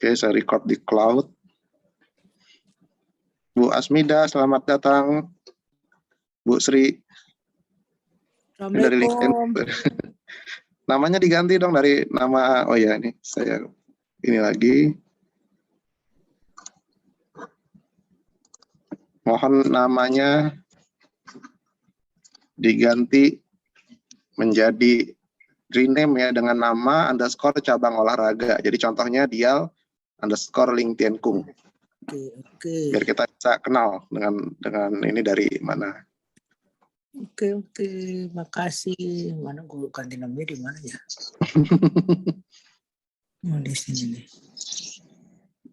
Oke, saya record di cloud. Bu Asmida, selamat datang. Bu Sri. Dari LinkedIn. Namanya diganti dong dari nama, oh ya ini saya ini lagi. Mohon namanya diganti menjadi rename ya dengan nama _ cabang olahraga. Jadi contohnya Dial _ Ling Tien Kung. Oke. Biar kita bisa kenal dengan ini dari mana. Oke, makasih. Mana gue ganti namanya di mana ya? Oh, di sini nih.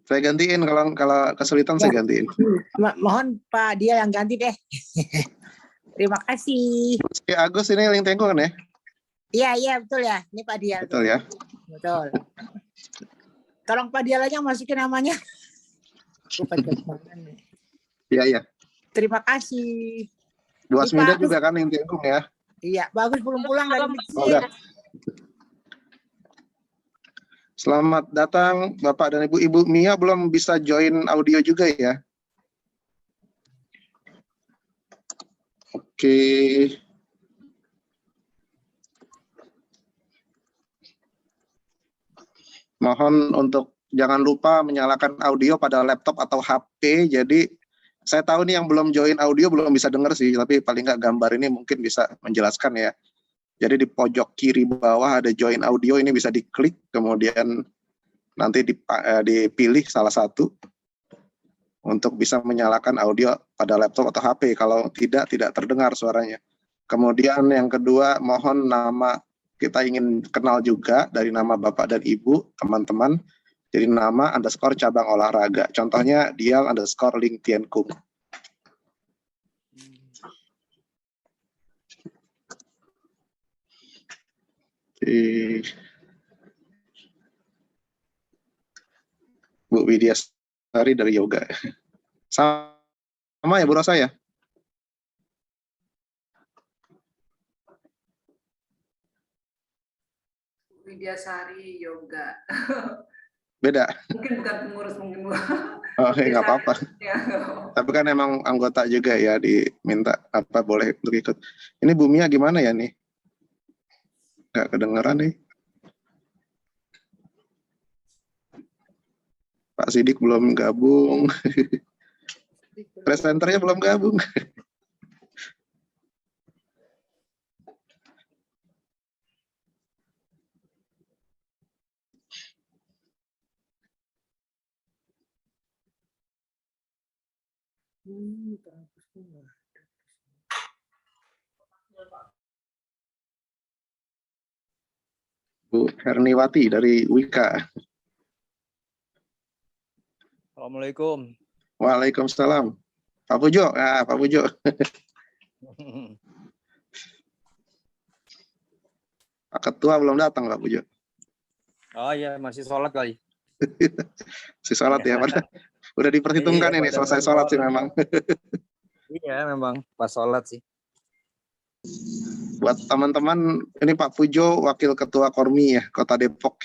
Saya gantiin kalau kesulitan ya, saya gantiin. Mohon Pak dia yang ganti deh. Terima kasih. Agus ini Ling Tien Kung kan ya? Iya betul ya. Ini Pak Dial. Betul ya. Betul. Tolong Pak Dial aja masukin namanya. Iya. Terima kasih. Bu Asmida juga kan Ling Tien Kung ya? Iya, bagus belum pulang dari Mesir. Selamat datang Bapak dan Ibu. Ibu Mia belum bisa join audio juga ya? Oke. Mohon untuk jangan lupa menyalakan audio pada laptop atau HP. Jadi saya tahu nih yang belum join audio belum bisa dengar sih, tapi paling nggak gambar ini mungkin bisa menjelaskan ya. Jadi di pojok kiri bawah ada join audio, ini bisa diklik, kemudian nanti dipilih salah satu untuk bisa menyalakan audio pada laptop atau HP. Kalau tidak terdengar suaranya. Kemudian yang kedua, mohon nama kita ingin kenal juga dari nama Bapak dan Ibu, teman-teman. Jadi nama _ cabang olahraga. Contohnya Dial _ Ling Tien Kung. Oke. Bu Widya Sari dari yoga. Sama ya Bu Rosa ya? Widyasari yoga. Beda. Mungkin bukan pengurus, mungkin Bu. Oh, nggak apa-apa. Ya. Tapi kan emang anggota juga ya, diminta apa boleh untuk ikut. Ini Bu Mia gimana ya nih? Nggak kedengeran nih. Pak Sidik belum gabung. Presenternya belum gabung. Bu Herniwati dari Wika. Assalamualaikum. Waalaikumsalam. Pak Pujo, Pak Pujo. Pak Ketua belum datang Pak Pujo. Oh iya, masih sholat kali. Si sholat ya, udah diperhitungkan ini selesai sholat sih memang. Iya, memang pas sholat sih. Buat teman-teman, ini Pak Pujo, Wakil Ketua Kormi ya, Kota Depok,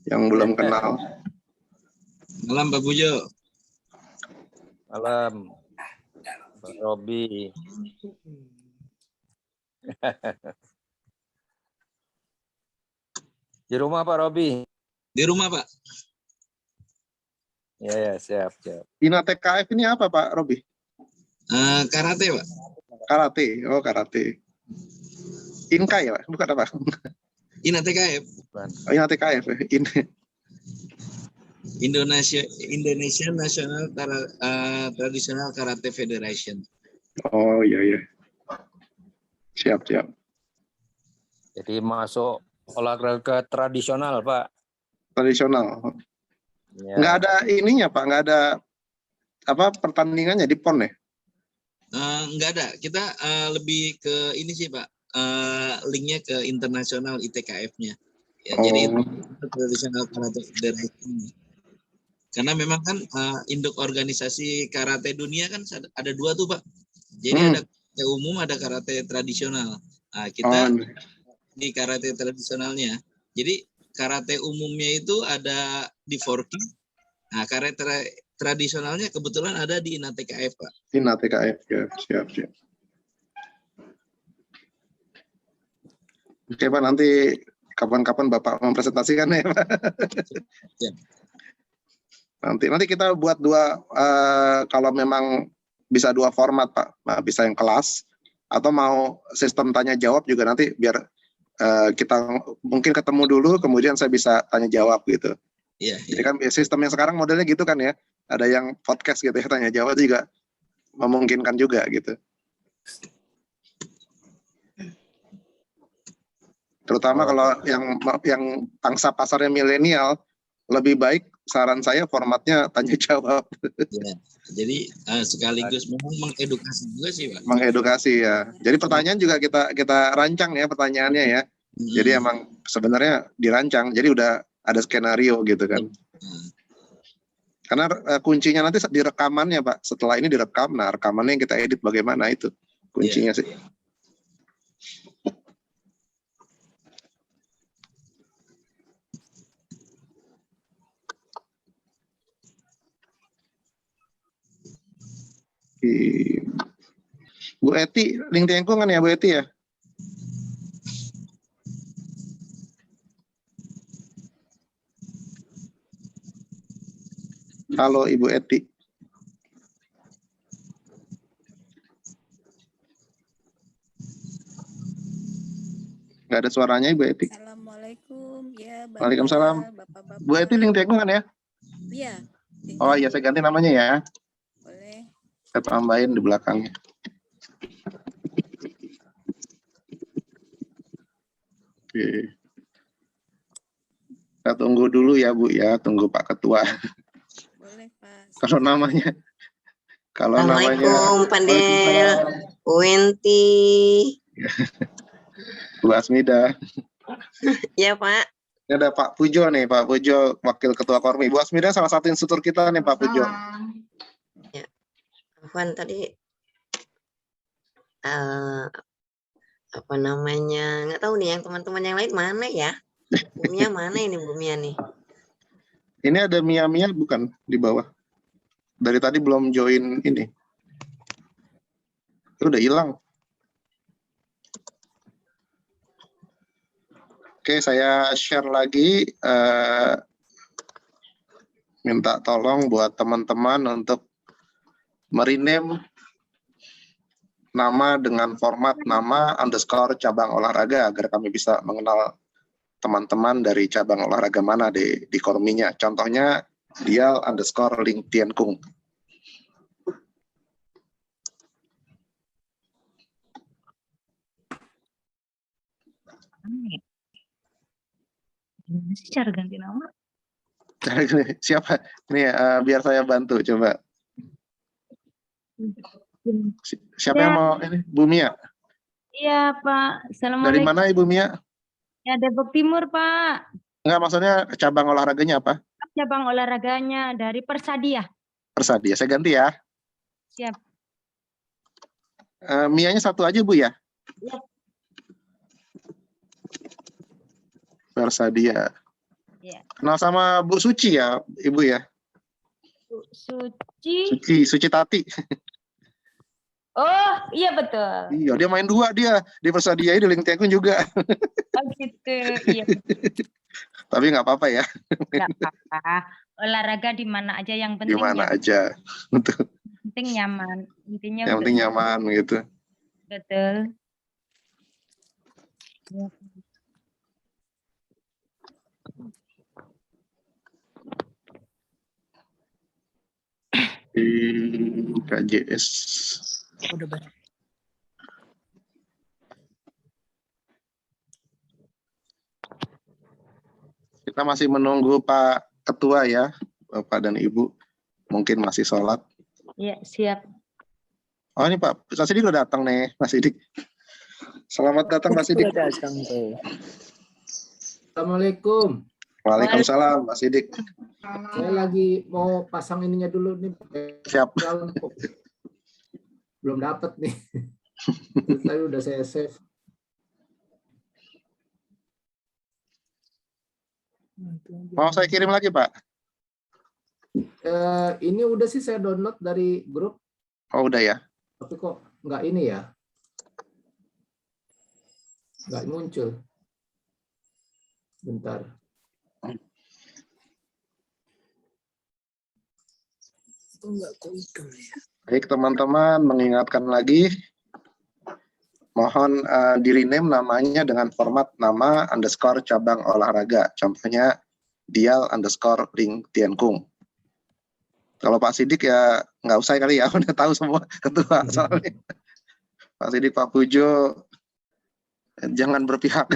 yang belum kenal. Malam Pak Pujo. Malam. Pak Robi. Di rumah Pak Robi? Di rumah Pak. Ya, siap. Ina TKF ini apa Pak Robi? Karate Pak. Karate, oh karate. Inkai ya Pak, bukan apa? Ina TKF. Oh, Ina TKF ya. Indonesia National Traditional Karate Federation. Oh iya. Siap. Jadi masuk olahraga tradisional Pak. Tradisional. Ya. Nggak ada ininya Pak, nggak ada pertandingannya di PON ya? Nggak ada. Kita lebih ke ini sih Pak. Linknya ke internasional ITKF-nya. Ya, jadi tradisional karate federation. Karena memang kan induk organisasi karate dunia kan ada 2 tuh Pak. Jadi ada karate umum, ada karate tradisional. Nah, kita di karate tradisionalnya. Jadi karate umumnya itu ada di Forky. Nah, karate tradisionalnya kebetulan ada di INATKF, Pak. Ina TKF ya, siap. Oke Pak, nanti kapan-kapan Bapak mempresentasikan ya Pak. Ya. Nanti kita buat dua, kalau memang bisa dua format Pak, nah, bisa yang kelas atau mau sistem tanya jawab juga nanti biar kita mungkin ketemu dulu, kemudian saya bisa tanya jawab gitu. Iya. Jadi kan sistem yang sekarang modelnya gitu kan ya, ada yang podcast gitu ya, tanya jawab juga memungkinkan juga gitu. Terutama kalau yang pangsa pasarnya milenial, lebih baik saran saya formatnya tanya jawab. Ya. Jadi sekaligus memang mengedukasi juga sih, Pak. Mengedukasi ya. Jadi pertanyaan juga kita rancang ya pertanyaannya ya. Jadi emang sebenarnya dirancang. Jadi udah ada skenario gitu kan. Karena kuncinya nanti di rekamannya Pak. Setelah ini direkam, nah rekamannya yang kita edit bagaimana itu kuncinya sih. Bu Eti, link tengkungan ya Bu Eti ya? Halo Ibu Eti. Nggak ada suaranya Ibu Eti. Assalamualaikum ya Bapak. Waalaikumsalam. Bapak-bapak. Bu Eti link tengkungan ya? Iya. Oh iya, saya ganti namanya ya. Boleh. Saya tambahin di belakangnya. Oke. Kita tunggu dulu ya Bu ya, tunggu Pak Ketua. Boleh Pak. Kalau namanya Assalamualaikum Pandel, Wenti. Bu Asmida. Ya Pak. Ini ada Pak Pujo nih, Pak Pujo Wakil Ketua Kormi. Bu Asmida salah satu instruktur kita nih Pak Pujo. Ya, Afwan tadi apa namanya, nggak tahu nih yang teman-teman yang lain mana ya? Bumia mana ini Bumia nih? Ini ada Mia bukan di bawah. Dari tadi belum join ini. Itu udah hilang. Oke, saya share lagi. Minta tolong buat teman-teman untuk merename nama dengan format nama _ cabang olahraga agar kami bisa mengenal teman-teman dari cabang olahraga mana di Korminya. Contohnya Dial _ Ling Tiankung. Gimana sih cara ganti nama? Siapa? Ini biar saya bantu coba. Siapa yang mau ini? Bu Mia? Iya Pak. Assalamualaikum. Dari mana Ibu Mia? Ya Depok Timur Pak. Enggak, maksudnya cabang olahraganya apa? Cabang olahraganya dari Persadia. Persadia. Saya ganti ya. Siap. Mianya satu aja Bu ya? Ya. Persadia. Ya. Kenal sama Bu Suci ya, Ibu ya? Suci Tati. Oh iya betul. Iya, dia main dua dia di Persadia di Ling Tiankung juga. Oh gitu. Iya. Tapi nggak apa-apa ya. Nggak apa-apa. Olahraga di mana aja yang penting. Di mana nyaman. aja. Betul. Penting nyaman. Intinya Yang penting nyaman gitu. Betul. Ya. Di KJS. Udah banyak. Kita masih menunggu Pak Ketua ya, Bapak dan Ibu. Mungkin masih sholat. Iya, siap. Oh ini Pak Sidik udah datang nih, Mas Sidik. Selamat datang Mas Sidik. Udah datang tuh. Assalamualaikum. Waalaikumsalam Mas Sidik. Saya lagi mau pasang ininya dulu nih. Siap. Belum dapat nih. Tadi udah saya save. Mau saya kirim lagi, Pak? Ini udah sih saya download dari grup, Oh, udah ya. tapi kok nggak ini ya? Nggak muncul. Bentar. Kok nggak kehitung ya? Baik, teman-teman, mengingatkan lagi, mohon di rename namanya dengan format nama underscore cabang olahraga. Contohnya Dial underscore Ring Tiankung. Kalau Pak Sidik ya nggak usah kali ya, udah tahu semua ketua soalnya. Pak Sidik, Pak Pujo, jangan berpihak.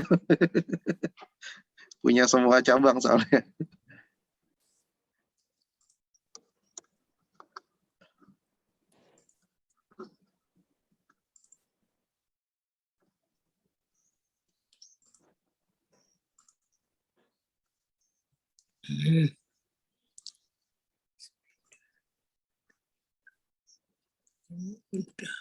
Punya semua cabang soalnya. Udah.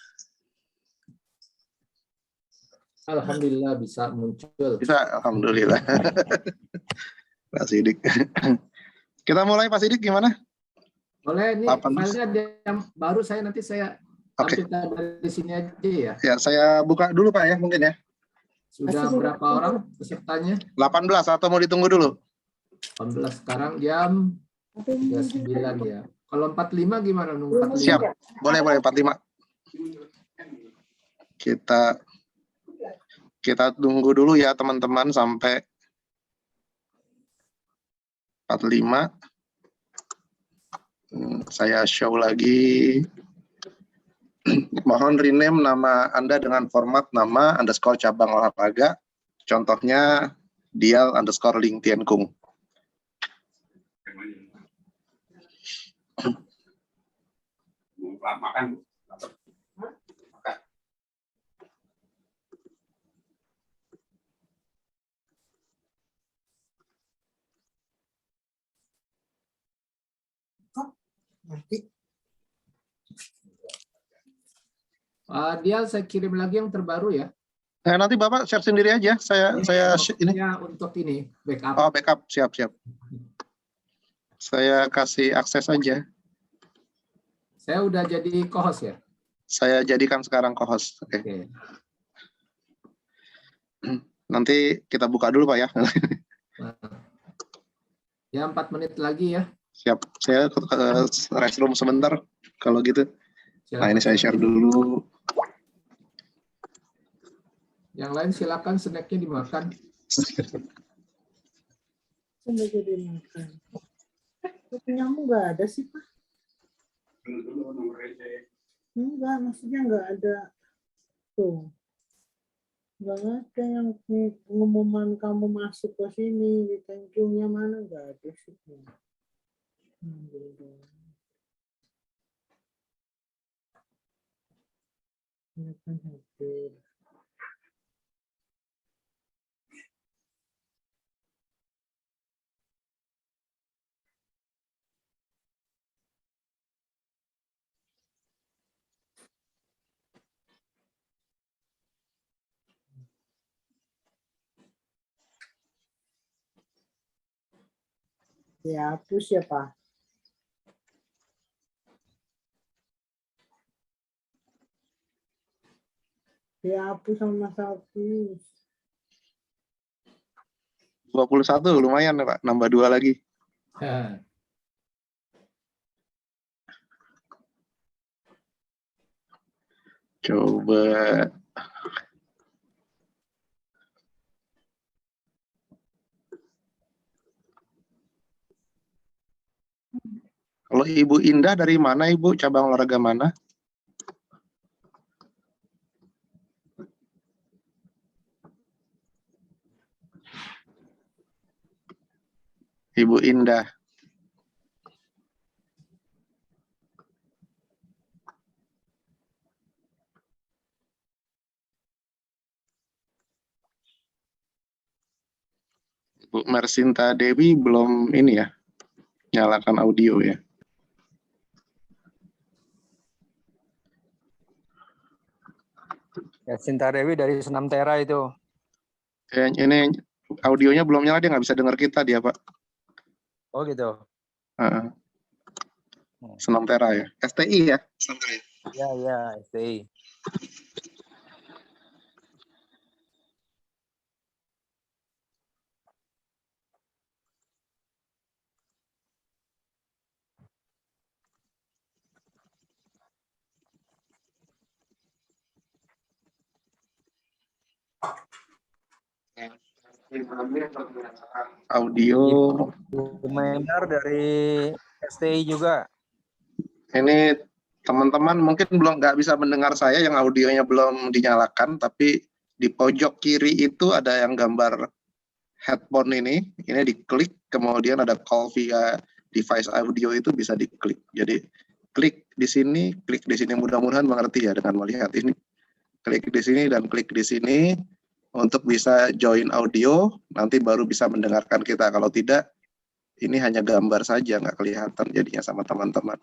Alhamdulillah bisa muncul. Bisa, alhamdulillah. Pak Sidik. Kita mulai, Pak Sidik, gimana? Boleh, ini 18. filenya ada yang baru nanti saya Oke. tampilkan dari sini aja ya. Ya, saya buka dulu, Pak, ya, mungkin ya. Sudah berapa orang pesertanya? 18 atau mau ditunggu dulu? 18 sekarang jam 39 ya. Kalau 45 gimana nunggu 45? Siap. Boleh 45. Kita tunggu dulu ya, teman-teman, sampai 45. Saya show lagi. Mohon rename nama Anda dengan format nama underscore cabang olahraga. Contohnya Dial underscore Ling Tiankung. Makan. Nanti Dial saya kirim lagi yang terbaru ya. Nanti Bapak share sendiri aja. Saya ini. Ya, untuk ini backup. Oh, backup, siap. Saya kasih akses aja. Saya udah jadi co-host ya. Saya jadikan sekarang co-host. Oke. Oke. Nanti kita buka dulu, Pak, ya. Ya, 4 menit lagi ya. Siap. Saya ke restroom sebentar kalau gitu. Nah, ini Silakan. saya share dulu. Yang lain silakan snacknya dimakan. sampai jadi makan. Penyamu nggak ada sih, Pak? Enggak, maksudnya nggak ada. Tuh. Nggak ada yang pengumuman kamu masuk ke sini. Di Tanjungnya mana? Nggak ada sih. Ini kan hadir. Dihapus ya, Pak? Dihapus sama hapus. 21 lumayan ya, Pak. Nambah 2 lagi. Coba. Kalau Ibu Indah dari mana, Ibu? Cabang olahraga mana? Ibu Indah. Bu Mersinta Dewi belum ini ya, nyalakan audio ya. Ya, Sinta Dewi dari Senam Tera itu. Ini audionya belum nyala, dia nggak bisa dengar kita dia Pak. Oh gitu. Senompera ya, STI ya. Ya, ya, STI. Audio. Komentar dari STI juga. Ini teman-teman mungkin belum nggak bisa mendengar saya, yang audionya belum dinyalakan, tapi di pojok kiri itu ada yang gambar headphone ini diklik, kemudian ada call via device audio, itu bisa diklik. Jadi klik di sini, mudah-mudahan mengerti ya dengan melihat ini. Klik di sini dan klik di sini untuk bisa join audio, nanti baru bisa mendengarkan kita. Kalau tidak, ini hanya gambar saja, nggak kelihatan jadinya sama teman-teman.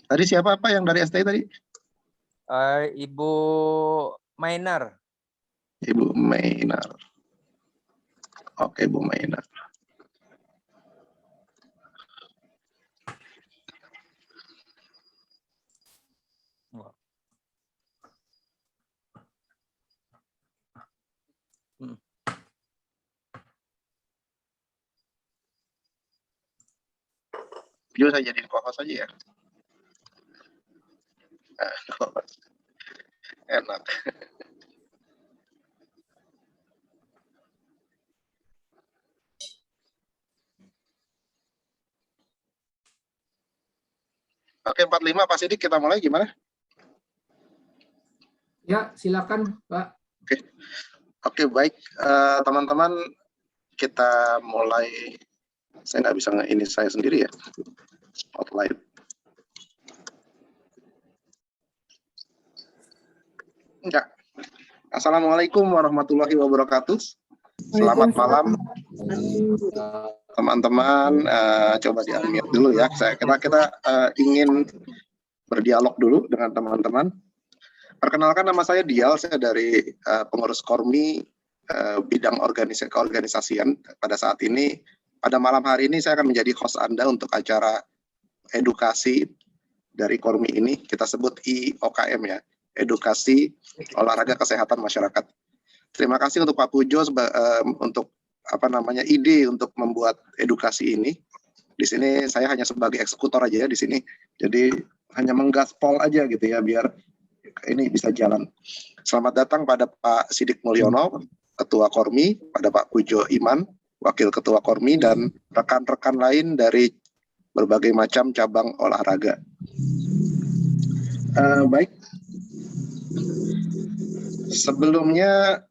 Tadi siapa Pak yang dari STI tadi? Ibu Mainar. Ibu Mainar. Oke, Bu Mainar. Video saya jadiin co-host aja ya. Enak. Oke, 45 Pak Sidik, kita mulai gimana? Ya, silakan Pak. Oke, baik teman-teman, kita mulai. Saya nggak bisa ini saya sendiri ya, spotlight. Enggak. Assalamualaikum warahmatullahi wabarakatuh. Selamat malam teman-teman. Coba di-unmute dulu ya. Kita ingin berdialog dulu dengan teman-teman. Perkenalkan, nama saya Dial, saya dari pengurus Kormi bidang keorganisasian. Pada saat ini, pada malam hari ini saya akan menjadi host Anda untuk acara edukasi dari Kormi ini. Kita sebut IOKM ya, Edukasi Olahraga Kesehatan Masyarakat. Terima kasih untuk Pak Pujo untuk ide untuk membuat edukasi ini. Di sini saya hanya sebagai eksekutor aja ya di sini. Jadi hanya menggaspol aja gitu ya biar ini bisa jalan. Selamat datang pada Pak Sidik Mulyono, Ketua Kormi, pada Pak Pujo Iman, Wakil Ketua Kormi, dan rekan-rekan lain dari berbagai macam cabang olahraga. Baik. Sebelumnya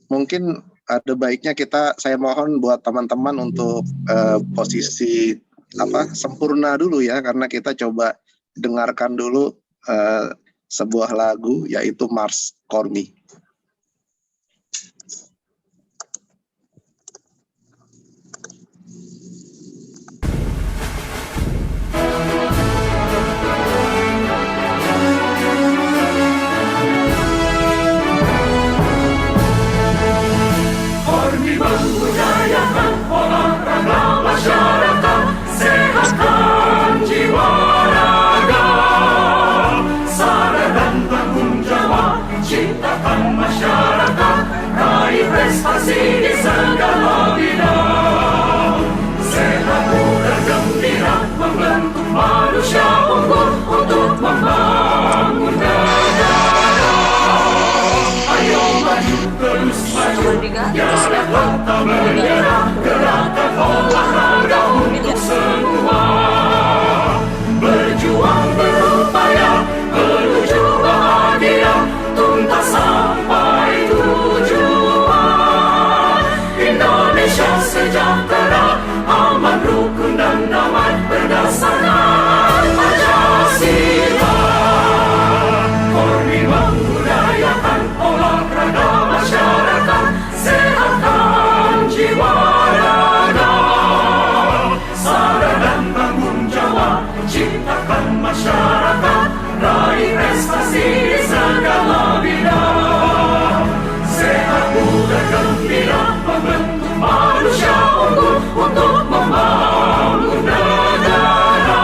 mungkin ada baiknya saya mohon buat teman-teman untuk posisi sempurna dulu ya, karena kita coba dengarkan dulu sebuah lagu yaitu Mars Kormi. Membudayakan olahraga masyarakat, sehatkan jiwa raga, sadar dan tanggung jawab, ciptakan masyarakat, raih prestasi di segala bidang. Sehat, muda, gembira, membentuk manusia unggul untuk membangun negara. Ayo maju, terus maju, jalan harta bendera, gerakan olahraga untuk semua. Berjuang berupaya menuju bahagia, tuntas sampai tujuan. Indonesia sejahtera, aman, rukun dan damai, berdasarkan Pancasila. Kormi membudayakan olahraga masyarakat, sehatkan jiwa gembira membentuk manusia unggul untuk membangun negara.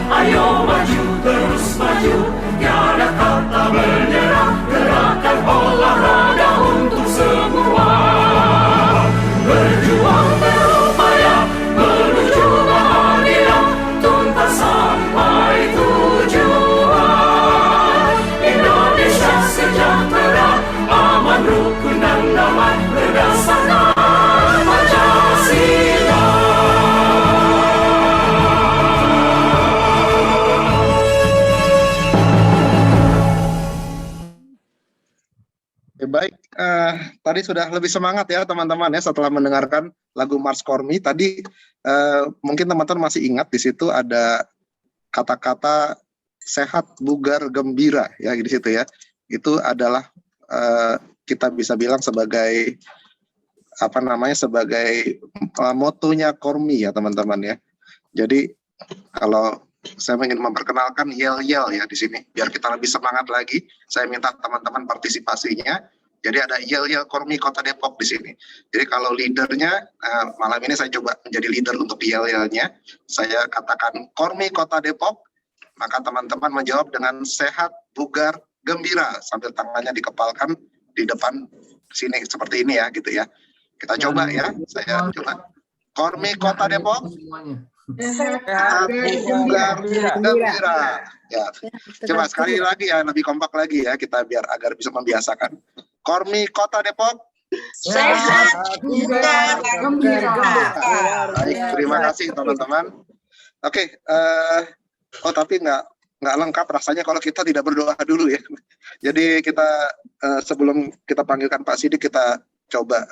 Ayo maju, terus maju, tiada kata menyerah, gerakan olahraga untuk semua. Berjuang berupaya menuju bahagia, tuntas sampai tujuan. Indonesia sejahtera, aman, rukun dan damai berdasarkan Pancasila. Oke, baik, tadi sudah lebih semangat ya teman-teman ya setelah mendengarkan lagu Mars Kormi. Tadi mungkin teman-teman masih ingat di situ ada kata-kata sehat, bugar, gembira ya di situ ya. Itu adalah kita bisa bilang sebagai sebagai motonya Kormi ya teman-teman ya. Jadi kalau saya ingin memperkenalkan yel-yel ya di sini biar kita lebih semangat lagi. Saya minta teman-teman partisipasinya. Jadi ada yel-yel Kormi Kota Depok di sini. Jadi kalau leadernya malam ini saya coba menjadi leader untuk yel-yelnya. Saya katakan Kormi Kota Depok, maka teman-teman menjawab dengan sehat, bugar, gembira sambil tangannya dikepalkan di depan sini seperti ini ya gitu ya. Kita coba ya. Saya coba. Kormi Kota Depok. Semuanya. Sehat, bugar, gembira. Ya. Coba sekali lagi ya, lebih kompak lagi ya kita biar agar bisa membiasakan. Kormi Kota Depok. Sehat, bugar, gembira. Baik, terima kasih teman-teman. Oke, tapi nggak lengkap rasanya kalau kita tidak berdoa dulu ya. Jadi kita sebelum kita panggilkan Pak Sidik, kita coba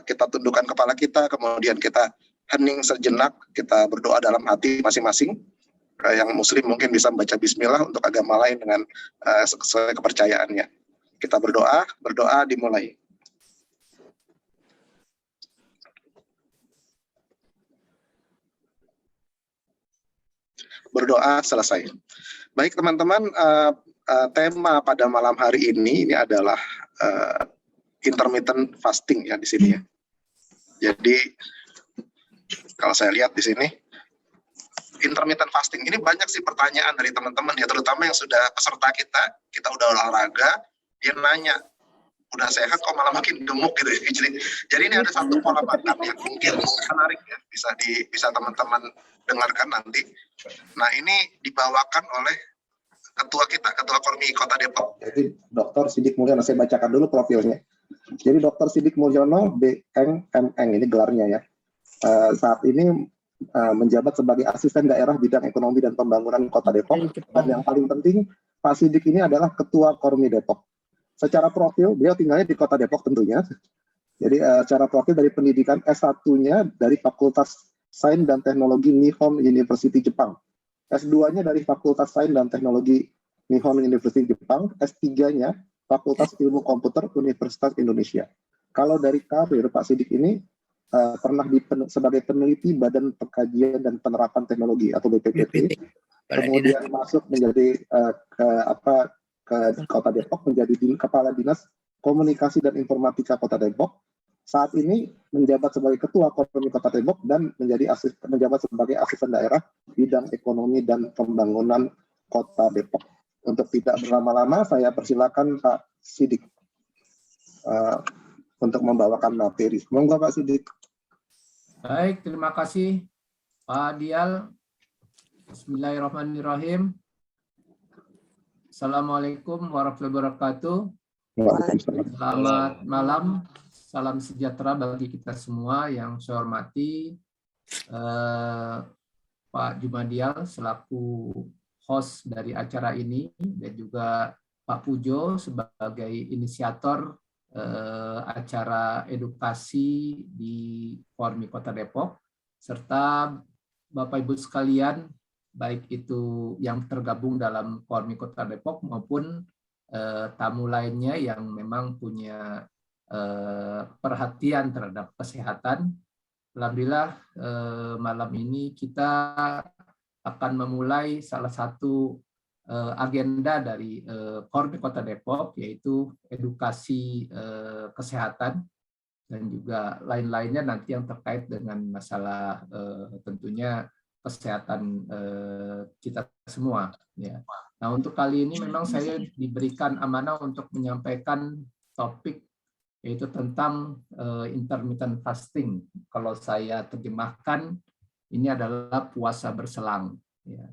kita tundukkan kepala kita, kemudian kita hening sejenak, kita berdoa dalam hati masing-masing. Yang Muslim mungkin bisa membaca Bismillah, untuk agama lain dengan sesuai kepercayaannya. Kita berdoa dimulai. Berdoa selesai. Baik teman-teman, tema pada malam hari ini adalah intermittent fasting ya di sini ya. Jadi kalau saya lihat di sini intermittent fasting ini banyak sih pertanyaan dari teman-teman ya, terutama yang sudah peserta kita udah olahraga, dia nanya udah sehat kok malah makin gemuk gitu ya. Jadi ini ada satu pola makan yang mungkin menarik ya, bisa teman-teman dengarkan nanti. Nah ini dibawakan oleh Ketua Kormi Kota Depok. Jadi Dr. Sidik Mulyono, saya bacakan dulu profilnya. Jadi Dr. Sidik Mulyono, BEng, MEng, ini gelarnya ya. Saat ini menjabat sebagai Asisten Daerah Bidang Ekonomi dan Pembangunan Kota Depok. Dan yang paling penting, Pak Sidik ini adalah Ketua Kormi Depok. Secara profil, beliau tinggalnya di Kota Depok tentunya. Jadi secara profil dari pendidikan S1-nya dari Fakultas Sains dan Teknologi Nihon University Jepang. S2-nya dari Fakultas Sains dan Teknologi Nihon University Jepang. S3-nya Fakultas Ilmu Komputer Universitas Indonesia. Kalau dari karir, Pak Sidik ini pernah sebagai peneliti Badan Pengkajian dan Penerapan Teknologi atau BPPT. Kemudian masuk menjadi ke Kota Depok, menjadi Kepala Dinas Komunikasi dan Informatika Kota Depok. Saat ini menjabat sebagai Ketua Kormi Kota Depok dan menjabat sebagai Asisten Daerah Bidang Ekonomi dan Pembangunan Kota Depok. Untuk tidak berlama-lama, saya persilakan Pak Sidik untuk membawakan materi. Monggo Pak Sidik. Baik, terima kasih Pak Dial. Bismillahirrahmanirrahim. Assalamualaikum warahmatullahi wabarakatuh. Selamat malam. Salam sejahtera bagi kita semua. Yang saya hormati Pak Jumadial selaku host dari acara ini, dan juga Pak Pujo sebagai inisiator acara edukasi di Kormi Kota Depok, serta Bapak Ibu sekalian, baik itu yang tergabung dalam Kormi Kota Depok maupun tamu lainnya yang memang punya perhatian terhadap kesehatan. Alhamdulillah malam ini kita akan memulai salah satu agenda dari Korbit Kota Depok, yaitu edukasi kesehatan dan juga lain-lainnya nanti yang terkait dengan masalah tentunya kesehatan kita semua. Ya. Nah, untuk kali ini memang saya diberikan amanah untuk menyampaikan topik yaitu tentang intermittent fasting. Kalau saya terjemahkan, ini adalah puasa berselang. Ya.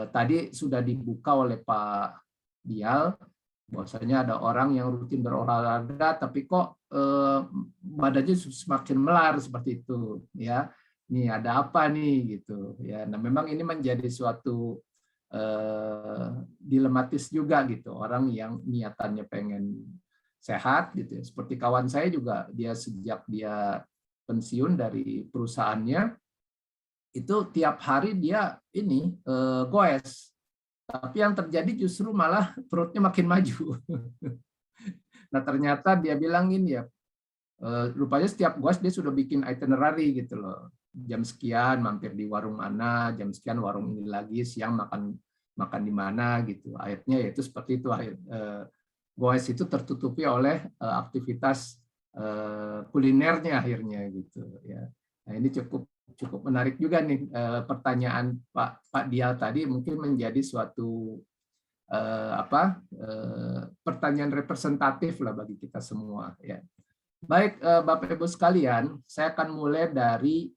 Tadi sudah dibuka oleh Pak Dial, bahwasanya ada orang yang rutin berolahraga, tapi kok badannya semakin melar seperti itu. Ya, nih ada apa nih gitu. Ya, nah memang ini menjadi suatu dilematis juga gitu. Orang yang niatannya pengen sehat gitu. Seperti kawan saya juga, dia sejak dia pensiun dari perusahaannya, itu tiap hari dia ini goes, tapi yang terjadi justru malah perutnya makin maju. Nah ternyata dia bilang ini ya, rupanya setiap goes dia sudah bikin itinerary gitu loh. Jam sekian mampir di warung mana, jam sekian warung ini lagi, siang makan di mana gitu. Akhirnya yaitu seperti itu, goes itu tertutupi oleh aktivitas kulinernya akhirnya gitu ya. Nah ini cukup menarik juga nih pertanyaan Pak Dial tadi, mungkin menjadi suatu pertanyaan representatif lah bagi kita semua ya. Baik Bapak Ibu sekalian, saya akan mulai dari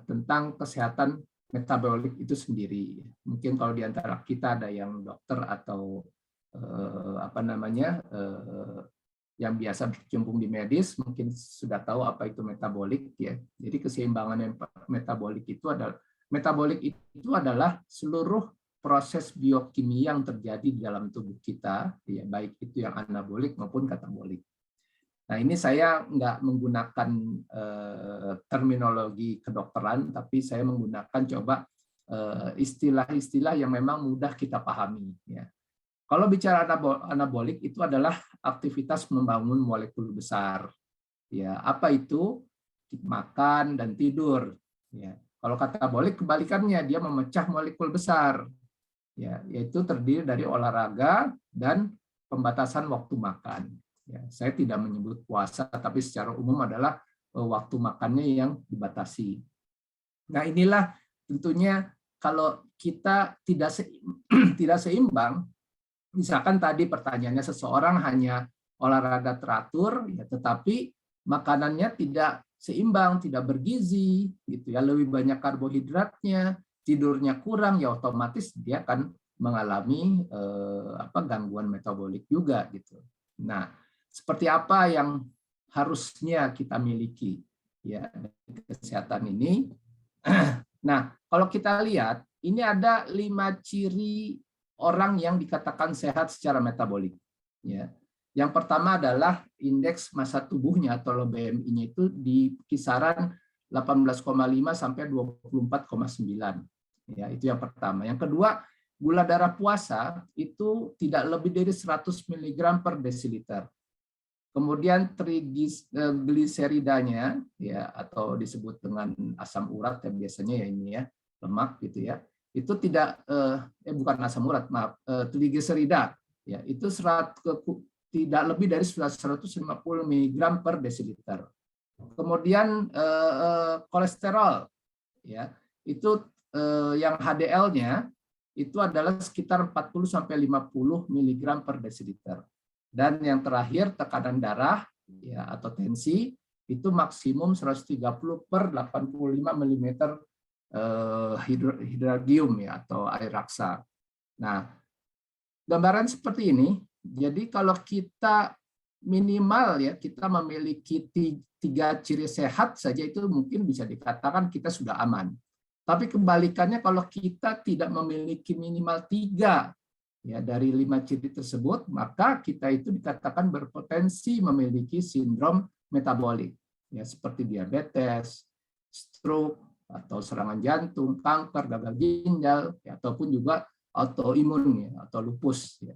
tentang kesehatan metabolik itu sendiri. Mungkin kalau di antara kita ada yang dokter atau yang biasa berkecimpung di medis, mungkin sudah tahu apa itu metabolik ya. Jadi keseimbangan metabolik itu adalah seluruh proses biokimia yang terjadi di dalam tubuh kita, ya, baik itu yang anabolik maupun katabolik. Nah ini saya nggak menggunakan terminologi kedokteran, tapi saya menggunakan coba istilah-istilah yang memang mudah kita pahami. Ya. Kalau bicara anabolik itu adalah aktivitas membangun molekul besar. Ya, apa itu? Makan dan tidur. Ya. Kalau katabolik kebalikannya, dia memecah molekul besar. Ya, yaitu terdiri dari olahraga dan pembatasan waktu makan. Ya, saya tidak menyebut puasa, tapi secara umum adalah waktu makannya yang dibatasi. Nah, inilah tentunya kalau kita tidak seimbang. Misalkan tadi pertanyaannya seseorang hanya olahraga teratur, ya, tetapi makanannya tidak seimbang, tidak bergizi, gitu ya, lebih banyak karbohidratnya, tidurnya kurang, ya otomatis dia akan mengalami gangguan metabolik juga, gitu. Nah, seperti apa yang harusnya kita miliki, ya, kesehatan ini? Nah, kalau kita lihat, ini ada 5 ciri orang yang dikatakan sehat secara metabolik. Ya. Yang pertama adalah indeks massa tubuhnya atau BMI-nya itu di kisaran 18,5 sampai 24,9. Ya, itu yang pertama. Yang kedua, gula darah puasa itu tidak lebih dari 100 mg per desiliter. Kemudian trigliseridanya ya atau disebut dengan asam urat ya biasanya ya ini ya, lemak gitu ya. Itu tidak bukan asam urat, maaf, trigliserida ya, itu tidak lebih dari 150 mg per desiliter. Kemudian kolesterol ya, itu yang HDL-nya itu adalah sekitar 40 sampai 50 mg per desiliter. Dan yang terakhir tekanan darah ya atau tensi itu maksimum 130 per 85 mm hidragium ya atau air raksa. Nah, gambaran seperti ini. Jadi kalau kita minimal ya kita memiliki 3 ciri sehat saja itu mungkin bisa dikatakan kita sudah aman. Tapi kebalikannya kalau kita tidak memiliki minimal 3 ya dari 5 ciri tersebut, maka kita itu dikatakan berpotensi memiliki sindrom metabolik ya seperti diabetes, stroke atau serangan jantung, kanker, gagal ginjal ya, ataupun juga autoimun ya atau lupus ya.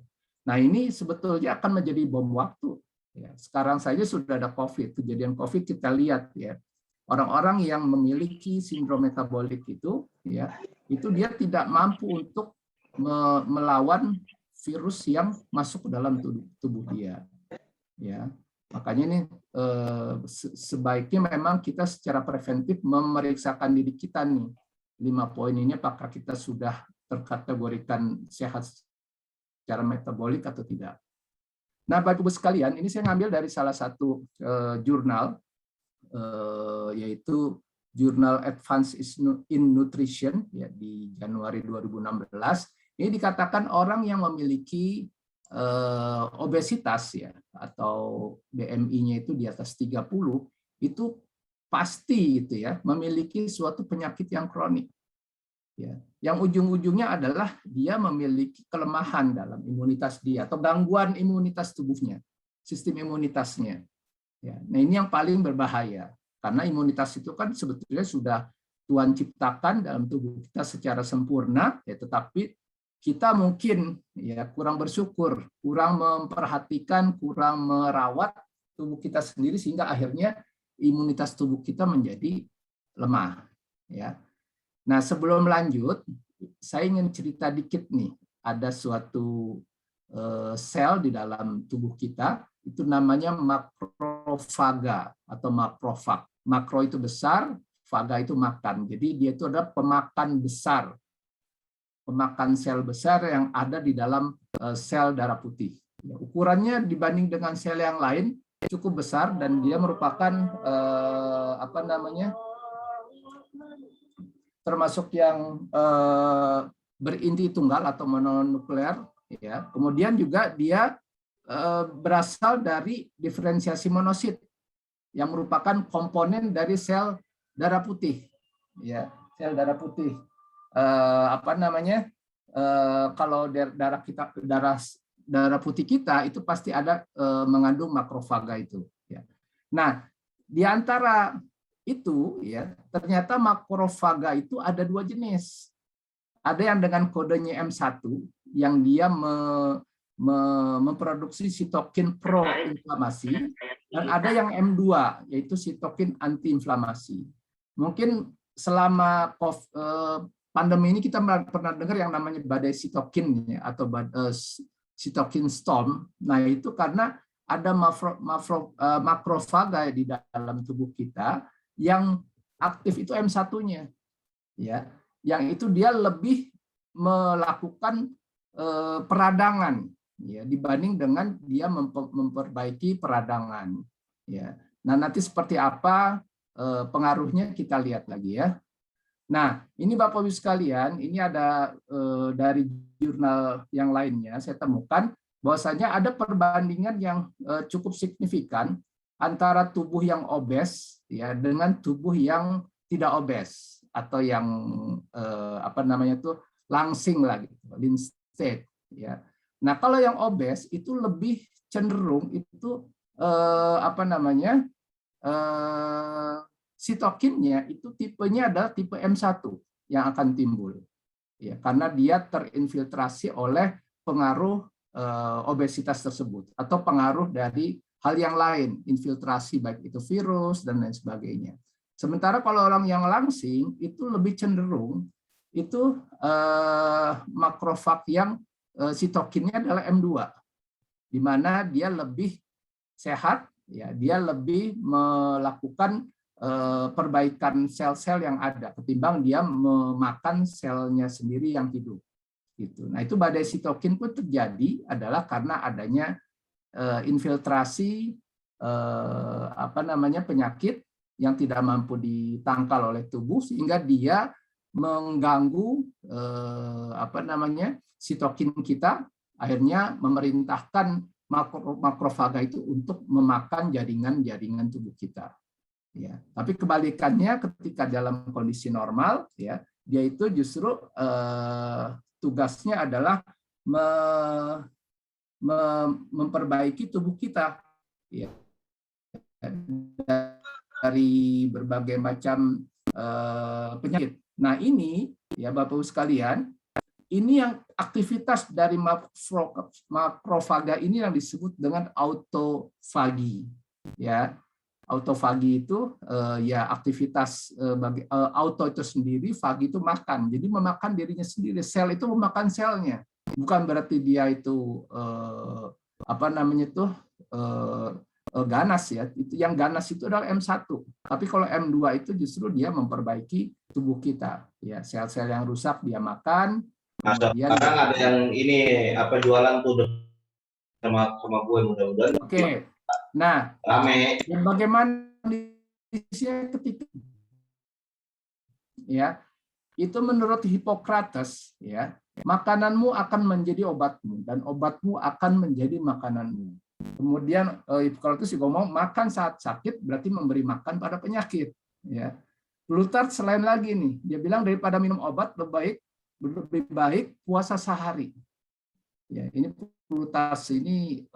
Nah, ini sebetulnya akan menjadi bom waktu ya. Sekarang saja sudah ada COVID, kejadian COVID kita lihat ya. Orang-orang yang memiliki sindrom metabolik itu ya, itu dia tidak mampu untuk melawan virus yang masuk ke dalam tubuh dia. Ya, makanya ini sebaiknya memang kita secara preventif memeriksakan diri kita nih. 5 poin ini apakah kita sudah terkategorikan sehat secara metabolik atau tidak. Nah, Bapak Ibu sekalian, ini saya ngambil dari salah satu jurnal, yaitu Jurnal Advance in Nutrition ya, di Januari 2016. Ini dikatakan orang yang memiliki obesitas ya atau BMI-nya itu di atas 30 itu pasti itu ya memiliki suatu penyakit yang kronik. Ya, yang ujung-ujungnya adalah dia memiliki kelemahan dalam imunitas dia atau gangguan imunitas tubuhnya, sistem imunitasnya. Ya, nah ini yang paling berbahaya karena imunitas itu kan sebetulnya sudah Tuhan ciptakan dalam tubuh kita secara sempurna, ya, tetapi kita mungkin ya kurang bersyukur, kurang memperhatikan, kurang merawat tubuh kita sendiri sehingga akhirnya imunitas tubuh kita menjadi lemah. Ya. Nah, sebelum lanjut, saya ingin cerita dikit nih. Ada suatu sel di dalam tubuh kita, itu namanya makrofaga atau makrofag. Makro itu besar, faga itu makan. Jadi dia itu adalah pemakan besar, pemakan sel besar yang ada di dalam sel darah putih. Ukurannya dibanding dengan sel yang lain cukup besar dan dia merupakan termasuk yang berinti tunggal atau mononuklear, ya. Kemudian juga dia berasal dari diferensiasi monosit yang merupakan komponen dari sel darah putih, ya, sel darah putih. Kalau darah putih kita itu pasti ada mengandung makrofaga itu. Ya. Nah, di antara itu ya ternyata makrofaga itu ada 2 jenis. Ada yang dengan kodenya M1 yang dia memproduksi sitokin pro-inflamasi dan ada yang M2 yaitu sitokin anti-inflamasi. Mungkin selama pandemi ini kita pernah dengar yang namanya badai sitokin ya, atau sitokin storm. Nah, itu karena ada makrofaga di dalam tubuh kita yang aktif itu M1-nya, ya, yang itu dia lebih melakukan peradangan, ya, dibanding dengan dia memperbaiki peradangan, ya. Nah, nanti seperti apa pengaruhnya kita lihat lagi ya. Nah, ini Bapak Ibu sekalian, ini ada dari jurnal yang lainnya saya temukan bahwasanya ada perbandingan yang cukup signifikan antara tubuh yang obes ya dengan tubuh yang tidak obes atau yang langsing lagi, lean state ya. Nah, kalau yang obes itu lebih cenderung itu sitokinnya itu tipenya adalah tipe M1 yang akan timbul. Ya, karena dia terinfiltrasi oleh pengaruh obesitas tersebut atau pengaruh dari hal yang lain, infiltrasi baik itu virus dan lain sebagainya. Sementara kalau orang yang langsing itu lebih cenderung itu makrofag yang sitokinnya adalah M2, di mana dia lebih sehat, ya, dia lebih melakukan perbaikan sel-sel yang ada ketimbang dia memakan selnya sendiri yang hidup. Gitu. Nah, itu badai sitokin pun terjadi adalah karena adanya infiltrasi penyakit yang tidak mampu ditangkal oleh tubuh sehingga dia mengganggu sitokin kita, akhirnya memerintahkan makrofaga itu untuk memakan jaringan-jaringan tubuh kita. Ya, tapi kebalikannya ketika dalam kondisi normal, ya, dia itu justru tugasnya adalah memperbaiki tubuh kita, ya, dari berbagai macam penyakit. Nah, ini ya Bapak Ibu sekalian, ini yang aktivitas dari makrofaga ini yang disebut dengan autofagi, ya. Autofagi itu ya aktivitas auto itu sendiri, fagi itu makan. Jadi memakan dirinya sendiri. Sel itu memakan selnya. Bukan berarti dia itu apa namanya itu ganas ya. Itu yang ganas itu adalah M1. Tapi kalau M2 itu justru dia memperbaiki tubuh kita. Ya, sel-sel yang rusak dia makan. Kemudian sekarang ada yang ini apa jualan tuh sama gue mudah-mudahan. Oke. Nah, rame. Bagaimana kondisinya ketika ya itu menurut Hippocrates ya, makananmu akan menjadi obatmu dan obatmu akan menjadi makananmu. Kemudian Hippocrates juga ngomong makan saat sakit berarti memberi makan pada penyakit ya. Plutarch selain lagi nih, dia bilang daripada minum obat lebih baik puasa sehari. Ya, ini Plutarch ini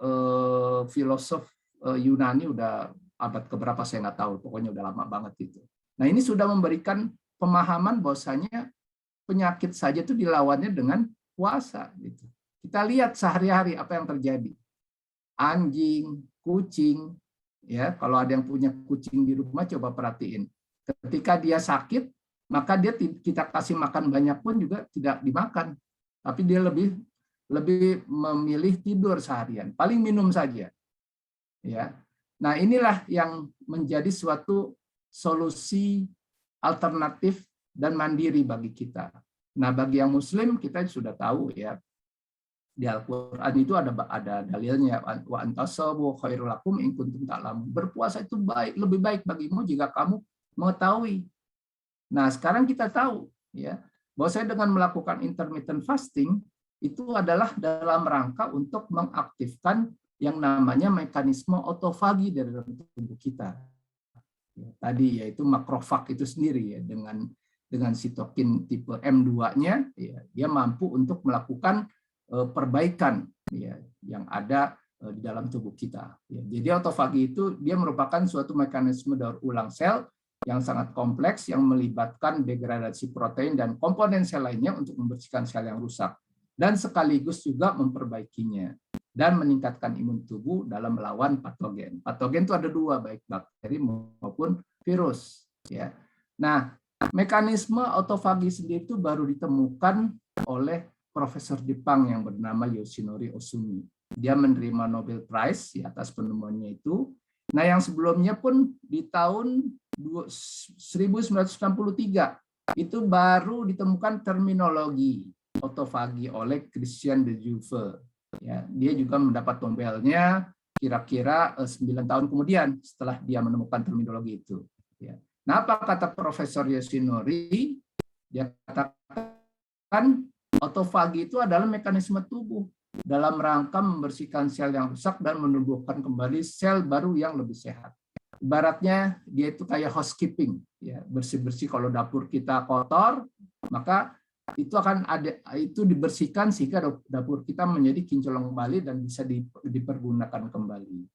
filosof Yunani udah abad keberapa saya nggak tahu, pokoknya udah lama banget itu. Nah ini sudah memberikan pemahaman bahwasanya penyakit saja itu dilawannya dengan puasa. Gitu. Kita lihat sehari-hari apa yang terjadi. Anjing, kucing, ya kalau ada yang punya kucing di rumah coba perhatiin. Ketika dia sakit, maka dia kita kasih makan banyak pun juga tidak dimakan, tapi dia lebih memilih tidur seharian, paling minum saja. Ya, nah inilah yang menjadi suatu solusi alternatif dan mandiri bagi kita. Nah, bagi yang Muslim kita sudah tahu ya di Al-Quran itu ada dalilnya wa antasabu khairul lakum in kuntum ta'lamun. Berpuasa itu lebih baik bagimu jika kamu mengetahui. Nah, sekarang kita tahu ya bahwa saya dengan melakukan intermittent fasting itu adalah dalam rangka untuk mengaktifkan yang namanya mekanisme autofagi dari dalam tubuh kita. Ya, tadi yaitu makrofag itu sendiri ya dengan sitokin tipe M2-nya ya, dia mampu untuk melakukan perbaikan ya yang ada di dalam tubuh kita. Ya, jadi autofagi itu dia merupakan suatu mekanisme daur ulang sel yang sangat kompleks yang melibatkan degradasi protein dan komponen sel lainnya untuk membersihkan sel yang rusak dan sekaligus juga memperbaikinya dan meningkatkan imun tubuh dalam melawan patogen. Patogen itu ada dua, baik bakteri maupun virus. Ya. Nah, mekanisme autofagi sendiri itu baru ditemukan oleh profesor Jepang yang bernama Yoshinori Ohsumi. Dia menerima Nobel Prize di atas penemuannya itu. Nah, yang sebelumnya pun di tahun 1963 itu baru ditemukan terminologi autofagi oleh Christian de Duve. Ya, dia juga mendapat Nobelnya kira-kira 9 tahun kemudian setelah dia menemukan terminologi itu. Ya. Nah, apa kata Profesor Yoshinori? Dia katakan autofagi itu adalah mekanisme tubuh dalam rangka membersihkan sel yang rusak dan menumbuhkan kembali sel baru yang lebih sehat. Ibaratnya dia itu kayak housekeeping, ya, bersih-bersih kalau dapur kita kotor, maka itu akan dibersihkan sehingga dapur kita menjadi kinclong kembali dan bisa dipergunakan kembali.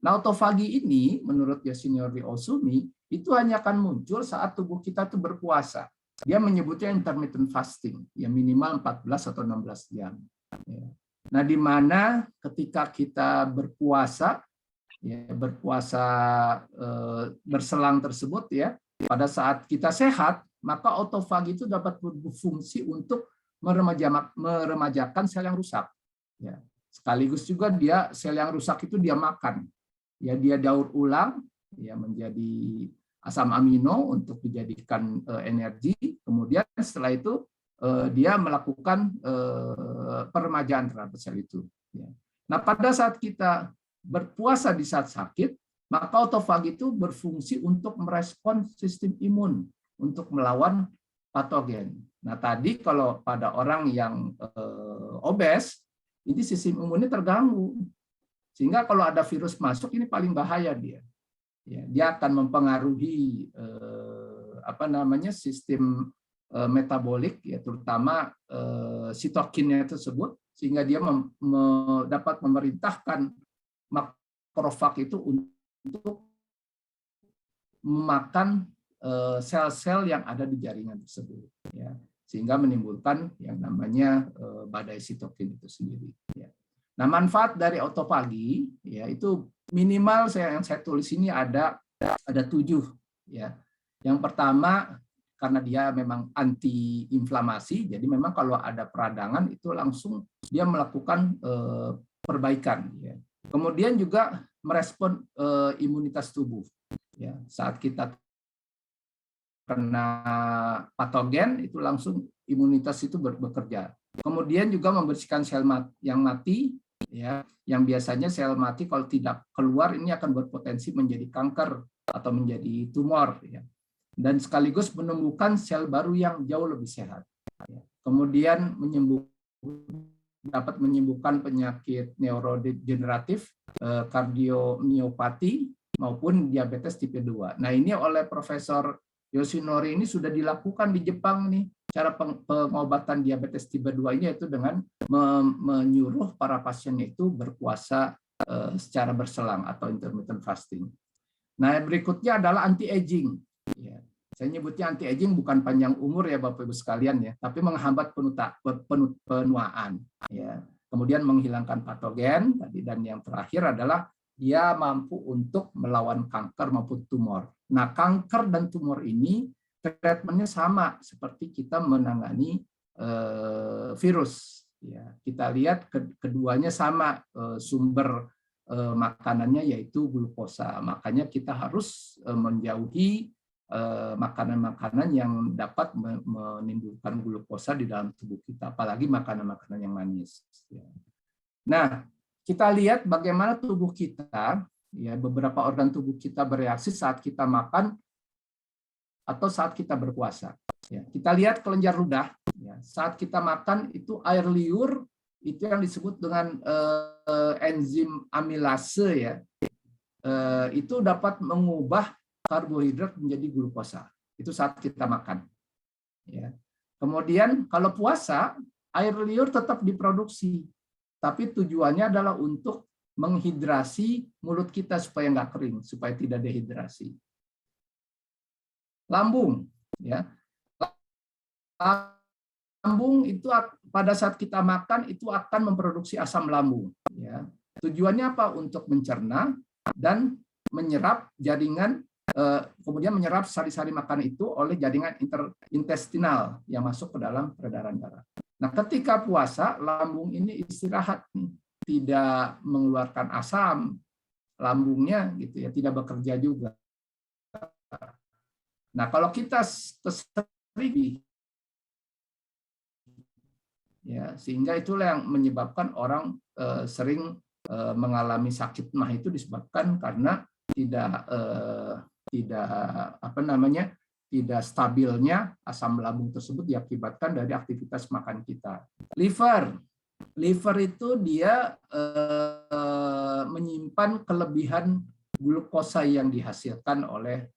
Nah, autofagi ini menurut Yoshinori Ohsumi itu hanya akan muncul saat tubuh kita itu berpuasa. Dia menyebutnya intermittent fasting, ya minimal 14 atau 16 jam. Nah, di mana ketika kita berpuasa, ya, berselang tersebut ya, pada saat kita sehat, maka autofagi itu dapat berfungsi untuk meremajakan sel yang rusak. Ya. Sekaligus juga dia sel yang rusak itu dia makan. Ya, dia daur ulang ya menjadi asam amino untuk dijadikan energi. Kemudian setelah itu dia melakukan peremajaan terhadap sel itu. Ya. Nah, pada saat kita berpuasa di saat sakit, maka autofagi itu berfungsi untuk merespon sistem imun untuk melawan patogen. Nah, tadi kalau pada orang yang obes, ini sistem imunnya terganggu. Sehingga kalau ada virus masuk, ini paling bahaya dia. Ya, dia akan mempengaruhi sistem metabolik, ya, terutama sitokinnya tersebut, sehingga dia dapat memerintahkan makrofag itu untuk memakan sel-sel yang ada di jaringan tersebut, ya, sehingga menimbulkan yang namanya badai sitokin itu sendiri. Ya. Nah, manfaat dari autofagi ya itu minimal yang saya tulis ini ada 7 ya. Yang pertama karena dia memang anti inflamasi, jadi memang kalau ada peradangan itu langsung dia melakukan perbaikan ya. Kemudian juga merespon imunitas tubuh ya. Saat kita kena patogen itu langsung imunitas itu bekerja. Kemudian juga membersihkan sel yang mati ya, yang biasanya sel mati kalau tidak keluar ini akan berpotensi menjadi kanker atau menjadi tumor ya. Dan sekaligus menumbuhkan sel baru yang jauh lebih sehat. Kemudian dapat menyembuhkan penyakit neurodegeneratif, kardiomiopati maupun diabetes tipe 2. Nah, ini oleh Profesor Yoshinori ini sudah dilakukan di Jepang nih. Cara pengobatan diabetes tipe 2 ini yaitu dengan menyuruh para pasien itu berpuasa secara berselang atau intermittent fasting. Nah, berikutnya adalah anti-aging. Ya. Saya nyebutnya anti-aging bukan panjang umur ya Bapak Ibu sekalian ya, tapi menghambat penuaan. Ya. Kemudian menghilangkan patogen tadi, dan yang terakhir adalah dia mampu untuk melawan kanker maupun tumor. Nah, kanker dan tumor ini treatmentnya sama seperti kita menangani virus. Ya, kita lihat keduanya sama sumber makanannya yaitu glukosa. Makanya kita harus menjauhi makanan-makanan yang dapat menimbulkan glukosa di dalam tubuh kita, apalagi makanan-makanan yang manis. Nah, kita lihat bagaimana tubuh kita, ya beberapa organ tubuh kita bereaksi saat kita makan atau saat kita berpuasa. Ya, kita lihat kelenjar ludah, ya, saat kita makan itu air liur itu yang disebut dengan enzim amilase ya, itu dapat mengubah karbohidrat menjadi glukosa. Itu saat kita makan. Ya. Kemudian kalau puasa, air liur tetap diproduksi, tapi tujuannya adalah untuk menghidrasi mulut kita supaya nggak kering, supaya tidak dehidrasi. Lambung, ya. Lambung itu pada saat kita makan itu akan memproduksi asam lambung. Ya. Tujuannya apa? Untuk mencerna dan menyerap jaringan, kemudian menyerap sari-sari makanan itu oleh jaringan intestinal yang masuk ke dalam peredaran darah. Nah, ketika puasa, lambung ini istirahat nih, tidak mengeluarkan asam, lambungnya gitu ya, tidak bekerja juga. Nah, kalau kita sering ya, sehingga itulah yang menyebabkan orang sering mengalami sakit mah, itu disebabkan karena tidak stabilnya asam lambung tersebut diakibatkan dari aktivitas makan kita. Liver itu dia menyimpan kelebihan glukosa yang dihasilkan oleh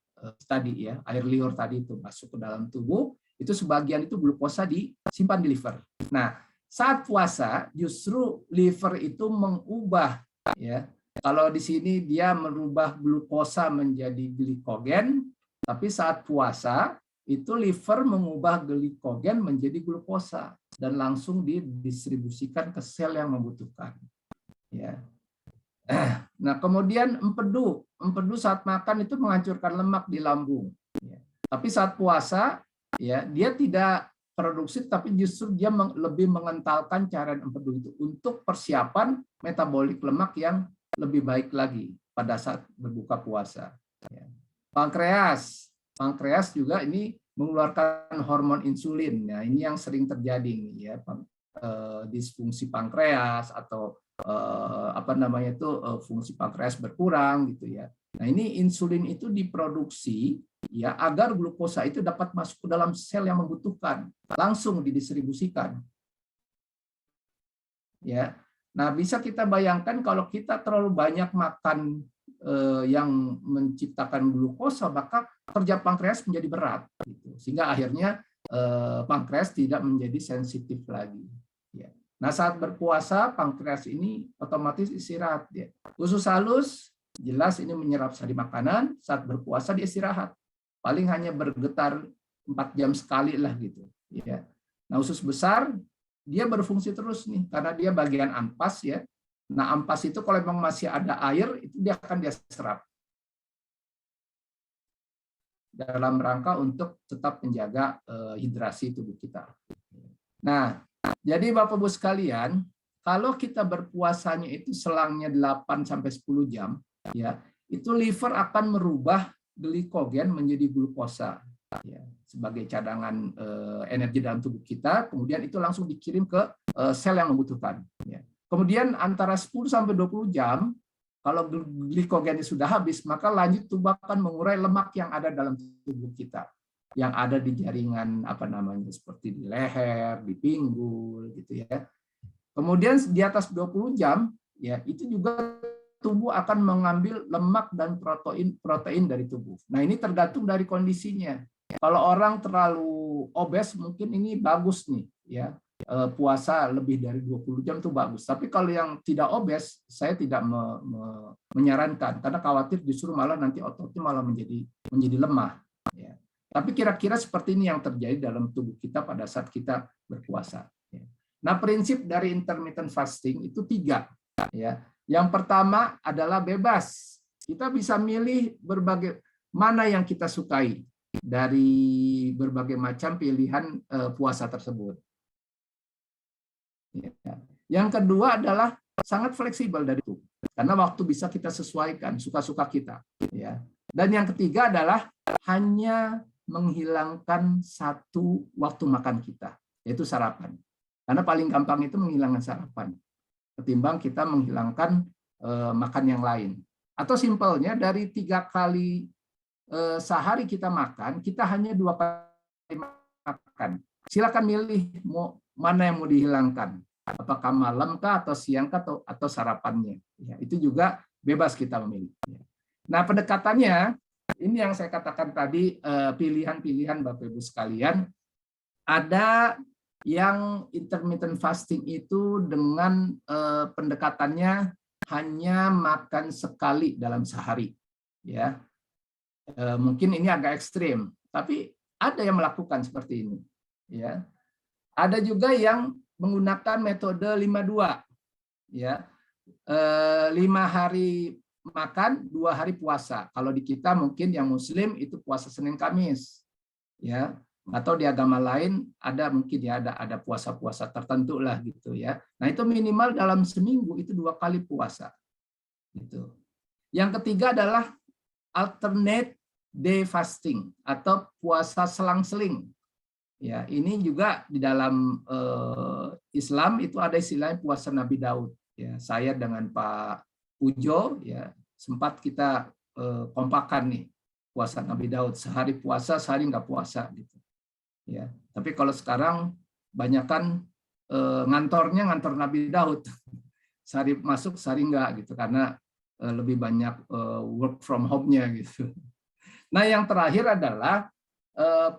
tadi ya, air liur tadi itu masuk ke dalam tubuh, itu sebagian itu glukosa disimpan di liver. Nah, saat puasa justru liver itu mengubah ya. Kalau di sini dia merubah glukosa menjadi glikogen, tapi saat puasa itu liver mengubah glikogen menjadi glukosa dan langsung didistribusikan ke sel yang membutuhkan. Ya. Nah, kemudian empedu saat makan itu menghancurkan lemak di lambung. Ya. Tapi saat puasa, ya dia tidak produksi, tapi justru dia lebih mengentalkan cairan empedu itu untuk persiapan metabolik lemak yang lebih baik lagi pada saat berbuka puasa. Pankreas juga ini mengeluarkan hormon insulin. Nah, ini yang sering terjadi ya, disfungsi pankreas atau fungsi pankreas berkurang gitu ya. Nah, ini insulin itu diproduksi ya agar glukosa itu dapat masuk ke dalam sel yang membutuhkan, langsung didistribusikan. Ya. Nah, bisa kita bayangkan kalau kita terlalu banyak makan yang menciptakan glukosa, maka kerja pankreas menjadi berat, gitu. Sehingga akhirnya pankreas tidak menjadi sensitif lagi. Ya. Nah, saat berpuasa, pankreas ini otomatis istirahat. Ya. Usus halus, jelas ini menyerap sari makanan, saat berpuasa dia istirahat. Paling hanya bergetar 4 jam sekali lah gitu. Ya. Nah, usus besar, dia berfungsi terus nih karena dia bagian ampas ya, Nah, ampas itu kalau memang masih ada air, itu dia akan dia serap dalam rangka untuk tetap menjaga hidrasi tubuh kita. Nah, jadi Bapak Ibu sekalian, kalau kita berpuasanya itu selangnya 8 sampai 10 jam, ya, itu liver akan merubah glikogen menjadi glukosa, ya, sebagai cadangan energi dalam tubuh kita, kemudian itu langsung dikirim ke sel yang membutuhkan. Ya. Kemudian antara 10 sampai 20 jam, kalau glikogennya sudah habis, maka lanjut tubuh akan mengurai lemak yang ada dalam tubuh kita, yang ada di jaringan seperti di leher, di pinggul, gitu ya. Kemudian di atas 20 jam, ya itu juga tubuh akan mengambil lemak dan protein dari tubuh. Nah, ini tergantung dari kondisinya. Kalau orang terlalu obes, mungkin ini bagus nih, ya. Puasa lebih dari 20 jam itu bagus. Tapi kalau yang tidak obes, saya tidak menyarankan, karena khawatir justru malah nanti ototnya malah menjadi lemah. Ya. Tapi kira-kira seperti ini yang terjadi dalam tubuh kita pada saat kita berpuasa. Ya. Nah, prinsip dari intermittent fasting itu 3. Ya. Yang pertama adalah bebas. Kita bisa milih berbagai mana yang kita sukai dari berbagai macam pilihan puasa tersebut. Ya. Yang kedua adalah sangat fleksibel dari itu, karena waktu bisa kita sesuaikan suka-suka kita. Ya. Dan yang ketiga adalah hanya menghilangkan satu waktu makan kita, yaitu sarapan. Karena paling gampang itu menghilangkan sarapan, ketimbang kita menghilangkan makan yang lain. Atau simpelnya dari 3 kali sehari kita makan, kita hanya 2 kali makan. Silakan milih mana yang mau dihilangkan, apakah malam kah atau siang kah atau sarapannya. Ya, itu juga bebas kita memilih. Nah, pendekatannya ini yang saya katakan tadi, pilihan-pilihan Bapak Ibu sekalian. Ada yang intermittent fasting itu dengan pendekatannya hanya makan sekali dalam sehari. Ya, mungkin ini agak ekstrim, tapi ada yang melakukan seperti ini. Ya, ada juga yang menggunakan metode 5-2. Ya, 5 hari makan, 2 hari puasa. Kalau di kita mungkin yang Muslim itu puasa Senin Kamis. Ya, atau di agama lain ada mungkin ya ada puasa-puasa tertentu lah gitu ya. Nah, itu minimal dalam seminggu itu 2 kali puasa. Gitu. Yang ketiga adalah alternate day fasting atau puasa selang-seling. Ya, ini juga di dalam Islam itu ada istilahnya puasa Nabi Daud. Ya, saya dengan Pak Ujo ya sempat kita kompakan nih puasa Nabi Daud, sehari puasa sehari nggak puasa gitu. Ya, tapi kalau sekarang banyakkan ngantornya ngantor Nabi Daud, sehari masuk sehari nggak gitu karena lebih banyak work from home-nya gitu. Nah, yang terakhir adalah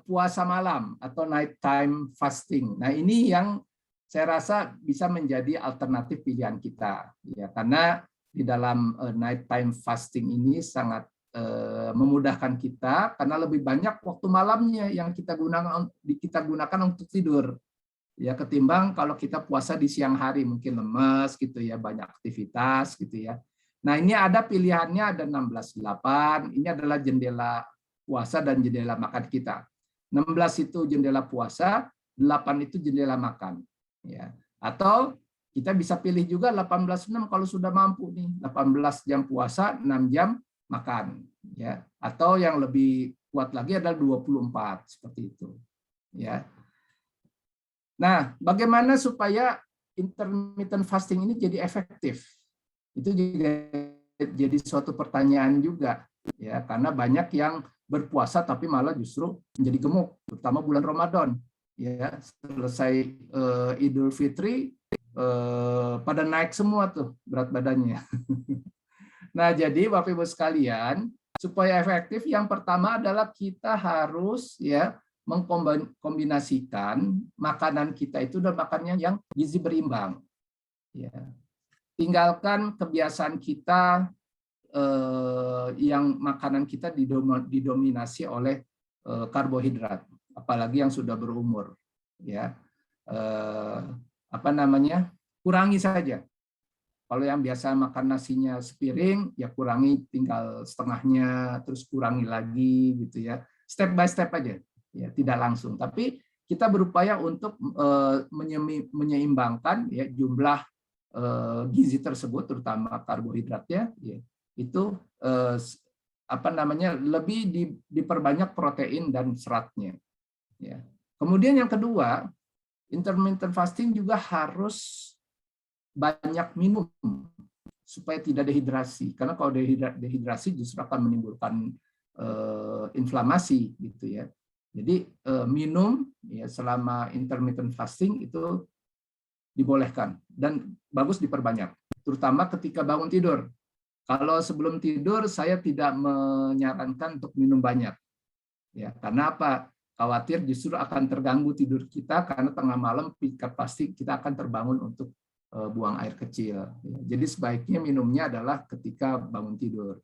puasa malam atau nighttime fasting. Nah, ini yang saya rasa bisa menjadi alternatif pilihan kita, ya, karena di dalam nighttime fasting ini sangat memudahkan kita karena lebih banyak waktu malamnya yang kita gunakan untuk tidur, ya, ketimbang kalau kita puasa di siang hari mungkin lemes gitu ya, banyak aktivitas gitu ya. Nah, ini ada pilihannya, ada 16/8. Ini adalah jendela puasa dan jendela makan kita. 16 itu jendela puasa, 8 itu jendela makan. Ya. Atau kita bisa pilih juga 18/6 kalau sudah mampu nih, 18 jam puasa, 6 jam makan. Ya. Atau yang lebih kuat lagi adalah 24 seperti itu. Ya. Nah, bagaimana supaya intermittent fasting ini jadi efektif? Itu juga jadi suatu pertanyaan juga. Ya, karena banyak yang berpuasa tapi malah justru menjadi gemuk, terutama bulan Ramadan. Ya, selesai Idul Fitri pada naik semua tuh berat badannya. Nah, jadi Bapak Ibu sekalian, supaya efektif yang pertama adalah kita harus ya mengkombinasikan makanan kita itu dan makannya yang gizi berimbang. Ya. Tinggalkan kebiasaan kita yang makanan kita didominasi oleh karbohidrat, apalagi yang sudah berumur, ya, kurangi saja Kalau yang biasa makan nasinya sepiring, ya kurangi tinggal setengahnya, terus kurangi lagi gitu ya. Step by step aja, ya tidak langsung. Tapi kita berupaya untuk menyeimbangkan ya jumlah gizi tersebut, terutama karbohidratnya, ya, itu lebih diperbanyak protein dan seratnya. Ya. Kemudian yang kedua, intermittent fasting juga harus banyak minum supaya tidak dehidrasi, karena kalau dehidrasi justru akan menimbulkan inflamasi gitu ya. Jadi minum ya selama intermittent fasting itu dibolehkan dan bagus diperbanyak, terutama ketika bangun tidur. Kalau sebelum tidur saya tidak menyarankan untuk minum banyak, ya karena apa? Khawatir justru akan terganggu tidur kita karena tengah malam pasti kita akan terbangun untuk buang air kecil. Jadi sebaiknya minumnya adalah ketika bangun tidur.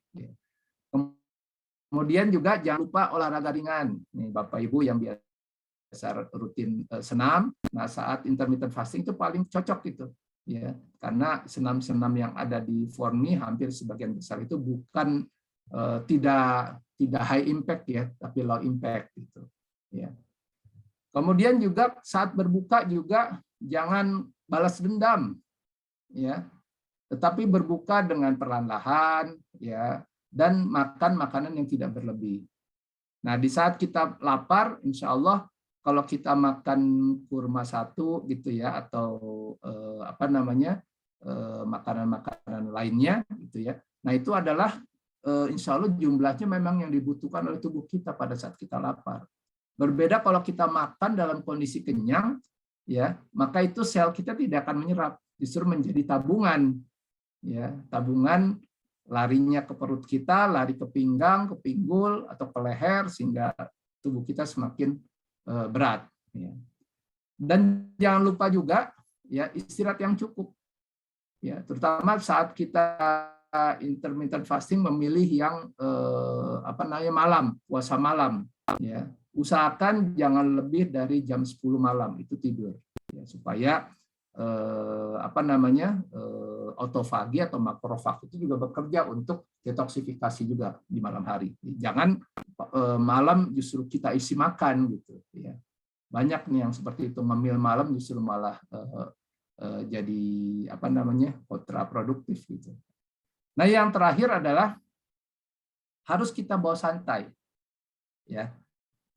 Kemudian juga jangan lupa olahraga ringan. Nih Bapak Ibu yang biasa rutin senam, nah saat intermittent fasting itu paling cocok itu, ya karena senam-senam yang ada di Forni hampir sebagian besar itu bukan tidak high impact ya, tapi low impact gitu. Ya. Kemudian juga saat berbuka juga jangan balas dendam, ya, tetapi berbuka dengan perlahan-lahan, ya, dan makan makanan yang tidak berlebih. Nah, di saat kita lapar, insya Allah kalau kita makan kurma satu, gitu ya, atau makanan-makanan lainnya, gitu ya. Nah, itu adalah insya Allah jumlahnya memang yang dibutuhkan oleh tubuh kita pada saat kita lapar. Berbeda kalau kita makan dalam kondisi kenyang, ya, maka itu sel kita tidak akan menyerap, justru menjadi tabungan, ya, tabungan larinya ke perut kita, lari ke pinggang, ke pinggul atau ke leher sehingga tubuh kita semakin berat. Ya. Dan jangan lupa juga, ya, istirahat yang cukup, ya, terutama saat kita intermittent fasting memilih yang malam, puasa malam, ya. Usahakan jangan lebih dari jam 10 malam itu tidur, ya, supaya autofagi atau makrofag itu juga bekerja untuk detoksifikasi juga di malam hari. Jangan malam justru kita isi makan gitu, ya. Banyak nih yang seperti itu, ngemil malam justru malah jadi kontraproduktif gitu. Nah, yang terakhir adalah harus kita bawa santai, ya.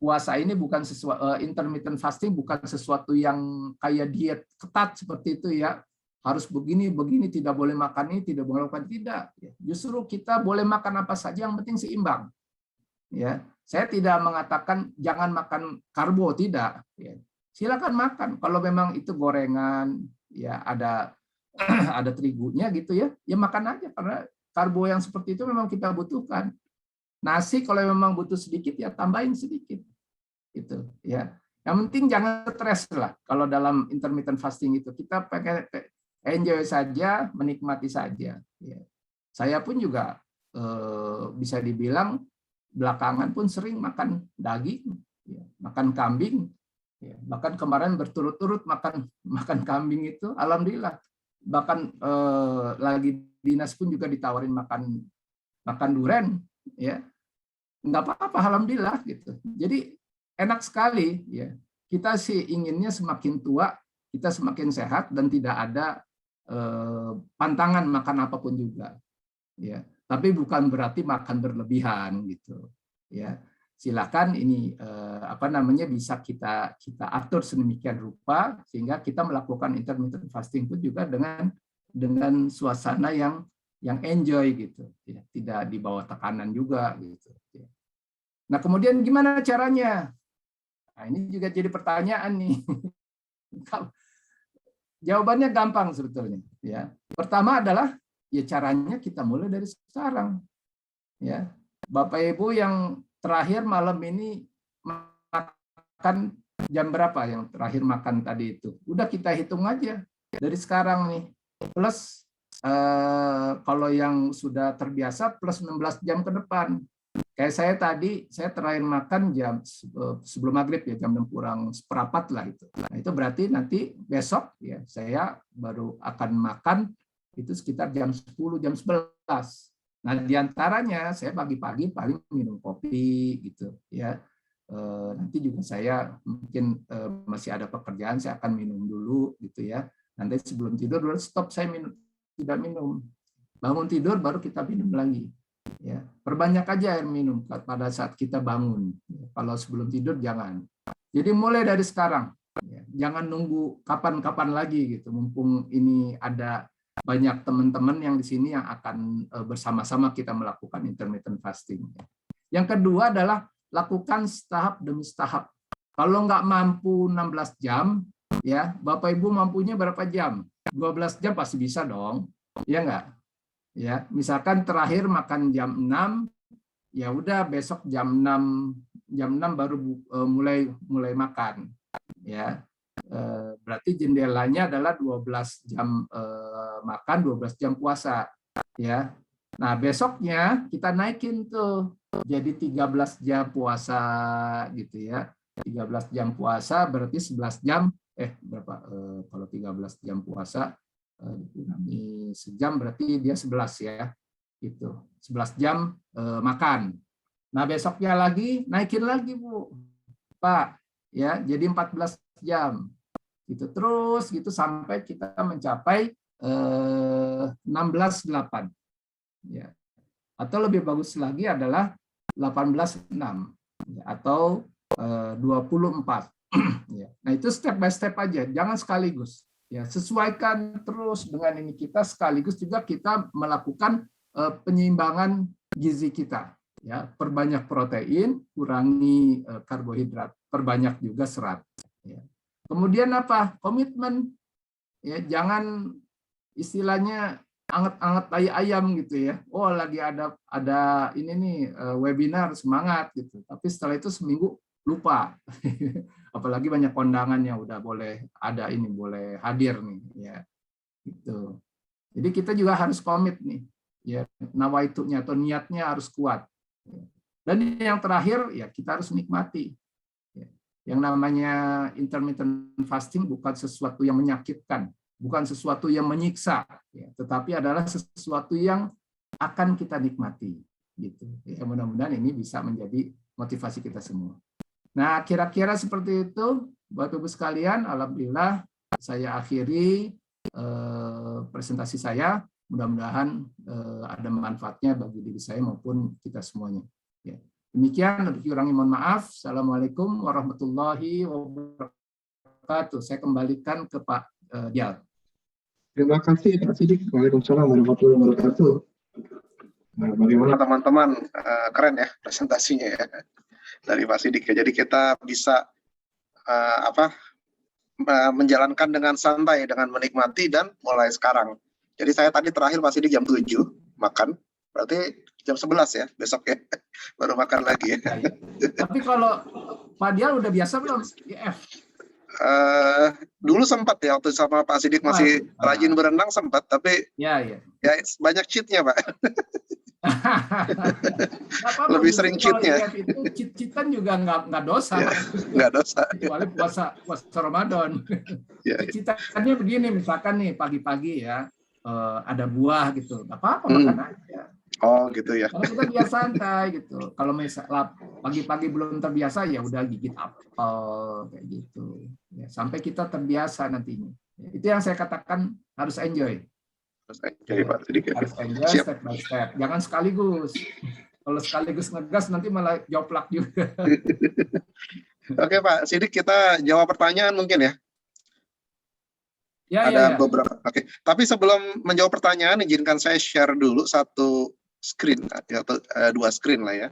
Puasa ini bukan sesuatu, intermittent fasting bukan sesuatu yang kayak diet ketat seperti itu ya, harus begini tidak boleh makan ini, tidak boleh makan tidak. Justru kita boleh makan apa saja, yang penting seimbang. Ya, saya tidak mengatakan jangan makan karbo, tidak. Ya. Silakan makan kalau memang itu gorengan, ya ada terigunya gitu ya, ya makan aja karena karbo yang seperti itu memang kita butuhkan. Nasi kalau memang butuh sedikit ya tambahin sedikit, gitu ya. Yang penting jangan stres lah. Kalau dalam intermittent fasting itu kita pakai enjoy saja, menikmati saja. Ya. Saya pun juga bisa dibilang belakangan pun sering makan daging, ya, makan kambing. Ya. Bahkan kemarin berturut-turut makan kambing itu, alhamdulillah. Bahkan lagi dinas pun juga ditawarin makan duren, ya. Nggak apa-apa, alhamdulillah gitu. Jadi enak sekali ya. Kita sih inginnya semakin tua kita semakin sehat dan tidak ada pantangan makan apapun juga. Ya, tapi bukan berarti makan berlebihan gitu. Ya, silakan ini bisa kita atur sedemikian rupa sehingga kita melakukan intermittent fasting pun juga dengan suasana yang enjoy gitu, ya, tidak di bawah tekanan juga gitu. Ya. Nah, kemudian gimana caranya? Nah, ini juga jadi pertanyaan nih. Jawabannya gampang sebetulnya. Ya, pertama adalah ya caranya kita mulai dari sekarang. Ya, Bapak Ibu yang terakhir malam ini makan jam berapa? Yang terakhir makan tadi itu, udah kita hitung aja dari sekarang nih. Plus kalau yang sudah terbiasa plus 16 jam ke depan. Kayak saya tadi, saya terakhir makan jam sebelum maghrib ya, jam 6 kurang seperempat lah itu. Nah, itu berarti nanti besok ya saya baru akan makan itu sekitar jam 10, jam 11. Nah, diantaranya saya pagi-pagi paling minum kopi gitu ya. Nanti juga saya mungkin masih ada pekerjaan, saya akan minum dulu gitu ya. Nanti sebelum tidur baru stop, saya tidak minum. Bangun tidur baru kita minum lagi. Ya, perbanyak aja air minum pada saat kita bangun. Kalau sebelum tidur jangan. Jadi mulai dari sekarang, ya, jangan nunggu kapan-kapan lagi gitu. Mumpung ini ada banyak teman-teman yang di sini yang akan bersama-sama kita melakukan intermittent fasting. Yang kedua adalah lakukan tahap demi tahap. Kalau nggak mampu 16 jam, ya Bapak Ibu mampunya berapa jam? 12 jam pasti bisa dong, ya nggak? Ya, misalkan terakhir makan jam 6, ya udah besok jam 6 baru mulai makan, ya. Berarti jendelanya adalah 12 jam makan, 12 jam puasa, ya. Nah, besoknya kita naikin tuh jadi 13 jam puasa gitu ya. 13 jam puasa berarti 11 jam berapa kalau 13 jam puasa dikurangi sejam berarti dia 11 ya. Gitu. 11 jam makan. Nah, besoknya lagi naikin lagi, Bu. Pak, ya. Jadi 14 jam. Gitu terus gitu sampai kita mencapai 16-8. Ya. Atau lebih bagus lagi adalah 18-6 ya, atau 24. Ya. Nah, itu step by step aja, jangan sekaligus. Ya, sesuaikan terus dengan ini, kita sekaligus juga kita melakukan penyeimbangan gizi kita. Ya, perbanyak protein, kurangi karbohidrat, perbanyak juga serat. Ya. Kemudian apa? Komitmen. Ya, jangan istilahnya anget-anget ayam gitu ya. Oh, lagi ada ini nih webinar, semangat gitu. Tapi setelah itu seminggu lupa. Apalagi banyak kondangan yang udah boleh ada ini, boleh hadir nih ya. Gitu. Jadi kita juga harus komit nih. Ya, nawaitunya atau niatnya harus kuat. Dan yang terakhir ya kita harus nikmati. Yang namanya intermittent fasting bukan sesuatu yang menyakitkan, bukan sesuatu yang menyiksa, ya, tetapi adalah sesuatu yang akan kita nikmati. Gitu. Ya, mudah-mudahan ini bisa menjadi motivasi kita semua. Nah, kira-kira seperti itu, Bapak Ibu sekalian. Alhamdulillah, saya akhiri presentasi saya. Mudah-mudahan ada manfaatnya bagi diri saya maupun kita semuanya. Ya. Demikian, lebih kurangi mohon maaf. Assalamualaikum warahmatullahi wabarakatuh. Saya kembalikan ke Pak Dial. Terima kasih Pak Sidik. Waalaikumsalam warahmatullahi wabarakatuh. Nah, bagaimana teman-teman, keren ya presentasinya ya dari Pak Sidik. Jadi kita bisa menjalankan dengan santai, dengan menikmati dan mulai sekarang. Jadi saya tadi terakhir Pak Sidik jam 7 makan, berarti jam 11 ya besok ya baru makan lagi ya. Tapi kalau Pak Dial udah biasa belum IF? Dulu sempat ya waktu sama Pak Sidik masih rajin berenang sempat, tapi ya banyak cheatnya Pak. Lebih sering cheatnya. Itu cheat-cheatan juga nggak dosa. Ya, nggak dosa. Kecuali puasa Ramadan. Ya. Cheatannya begini, misalkan nih pagi-pagi ya ada buah gitu, nggak apa-apa makan aja. Oh gitu ya. Kalau kita biasa santai gitu. Kalau misalnya pagi-pagi belum terbiasa ya udah gigit apel kayak gitu. Ya, sampai kita terbiasa nantinya. Ya, itu yang saya katakan harus enjoy. Harus enjoy Pak sedikit. Harus enjoy step by step. Jangan sekaligus. Kalau sekaligus ngegas nanti malah joplak juga. Oke Pak Sidik, kita jawab pertanyaan mungkin ya. Ada beberapa. Oke. Tapi sebelum menjawab pertanyaan, izinkan saya share dulu satu screen atau dua screen lah ya.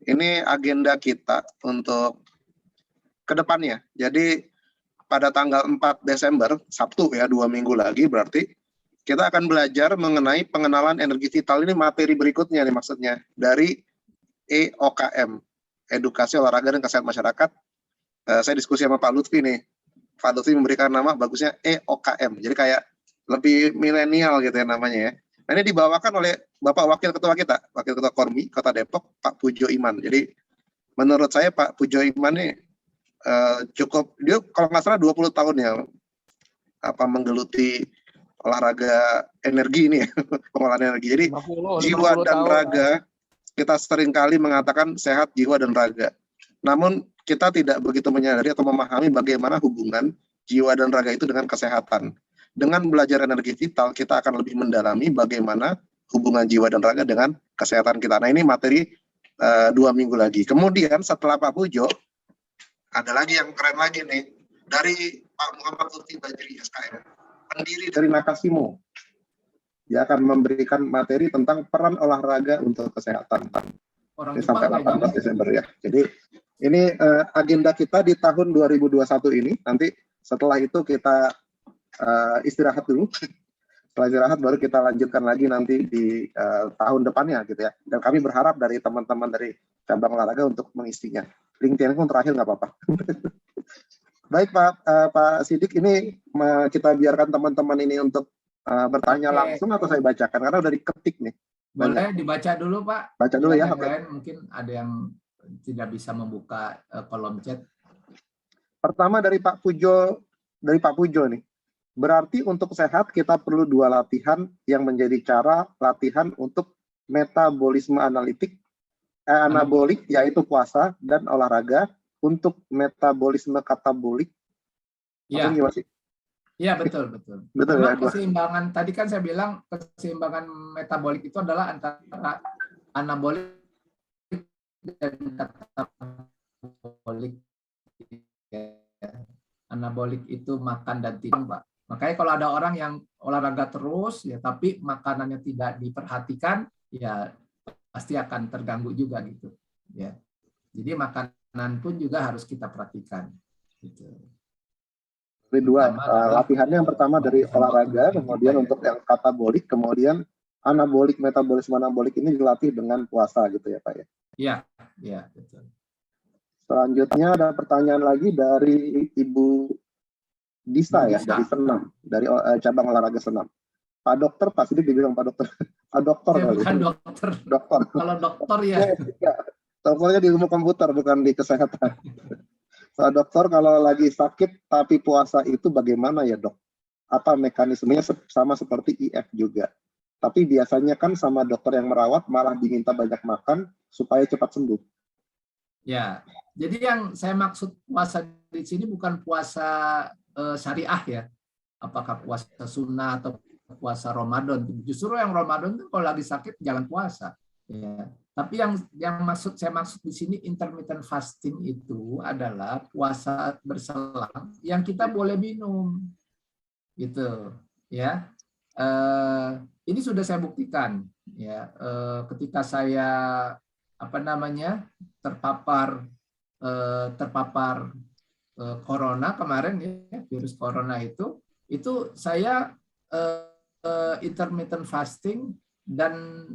Ini agenda kita untuk kedepannya. Jadi pada tanggal 4 Desember, Sabtu ya, 2 minggu lagi berarti, kita akan belajar mengenai pengenalan energi vital. Ini materi berikutnya nih maksudnya, dari EOKM, Edukasi Olahraga dan Kesehatan Masyarakat. Saya diskusi sama Pak Lutfi nih. Pak Lutfi memberikan nama bagusnya EOKM. Jadi kayak lebih milenial gitu ya namanya ya. Nah, ini dibawakan oleh Bapak Wakil Ketua kita, Wakil Ketua Kormi, Kota Depok, Pak Pujo Iman. Jadi menurut saya Pak Pujo Iman ini cukup, dia kalau nggak salah 20 tahun ya menggeluti olahraga energi ini ya, pengolahan energi. Jadi 50 jiwa dan tahun. raga, kita seringkali mengatakan sehat jiwa dan raga. Namun kita tidak begitu menyadari atau memahami bagaimana hubungan jiwa dan raga itu dengan kesehatan. Dengan belajar energi vital, kita akan lebih mendalami bagaimana hubungan jiwa dan raga dengan kesehatan kita. Nah, ini materi 2 minggu lagi. Kemudian setelah Pak Pujo, ada lagi yang keren lagi nih, dari Pak Muhammad Lutfi Bajri SKM, pendiri dari Nakasimo. Dia akan memberikan materi tentang peran olahraga untuk kesehatan. Orang Ini Jepang sampai kayaknya. 18 Desember ya. Jadi ini agenda kita di tahun 2021 ini. Nanti setelah itu kita istirahat dulu. Setelah istirahat baru kita lanjutkan lagi nanti di tahun depannya gitu ya. Dan kami berharap dari teman-teman dari cabang olahraga untuk mengisinya. LinkedIn pun terakhir nggak apa-apa. Baik Pak Sidik, ini kita biarkan teman-teman ini untuk bertanya Oke. langsung atau saya bacakan karena udah diketik nih. Boleh dibaca dulu, Pak. Baca dulu ya. Yang Oke. lain mungkin ada yang tidak bisa membuka kolom chat. Pertama dari Pak Pujo nih. Berarti untuk sehat kita perlu 2 latihan yang menjadi cara latihan untuk metabolisme anabolik yaitu puasa dan olahraga. Untuk metabolisme katabolik. Iya. Apa gimana sih? Iya, betul. Betul ya. Memang keseimbangan, tadi kan saya bilang keseimbangan metabolik itu adalah antara anabolik dan katabolik. Anabolik itu makan dan tidur, Pak. Makanya kalau ada orang yang olahraga terus, ya tapi makanannya tidak diperhatikan, ya pasti akan terganggu juga gitu. Ya, jadi makanan pun juga harus kita perhatikan. Gitu. Ini 2 latihannya. Yang pertama dari olahraga, kemudian untuk yang katabolik, kemudian anabolik, metabolisme anabolik ini dilatih dengan puasa gitu ya Pak ya. Iya, betul. Selanjutnya ada pertanyaan lagi dari Ibu Disa ya, Disa. dari Senam, dari cabang olahraga Senam. Pak Dokter, Pak Sidik dibilang Pak Dokter. Pak Dokter Ya, kali. bukan dokter. Dokter. Kalau dokter ya. Ya, dokternya di ilmu komputer, bukan di kesehatan. Pak Dokter, kalau lagi sakit tapi puasa itu bagaimana ya Dok? Apa mekanismenya sama seperti IF juga? Tapi biasanya kan sama dokter yang merawat malah diminta banyak makan supaya cepat sembuh. Ya, jadi yang saya maksud puasa di sini bukan puasa syariah ya. Apakah puasa sunnah atau puasa Ramadan? Justru yang Ramadan itu kalau lagi sakit jangan puasa. Ya. Tapi yang saya maksud di sini intermittent fasting itu adalah puasa berselang yang kita boleh minum, gitu, ya. Ini sudah saya buktikan, ya. Ketika saya terpapar corona kemarin, ya, virus corona itu saya intermittent fasting dan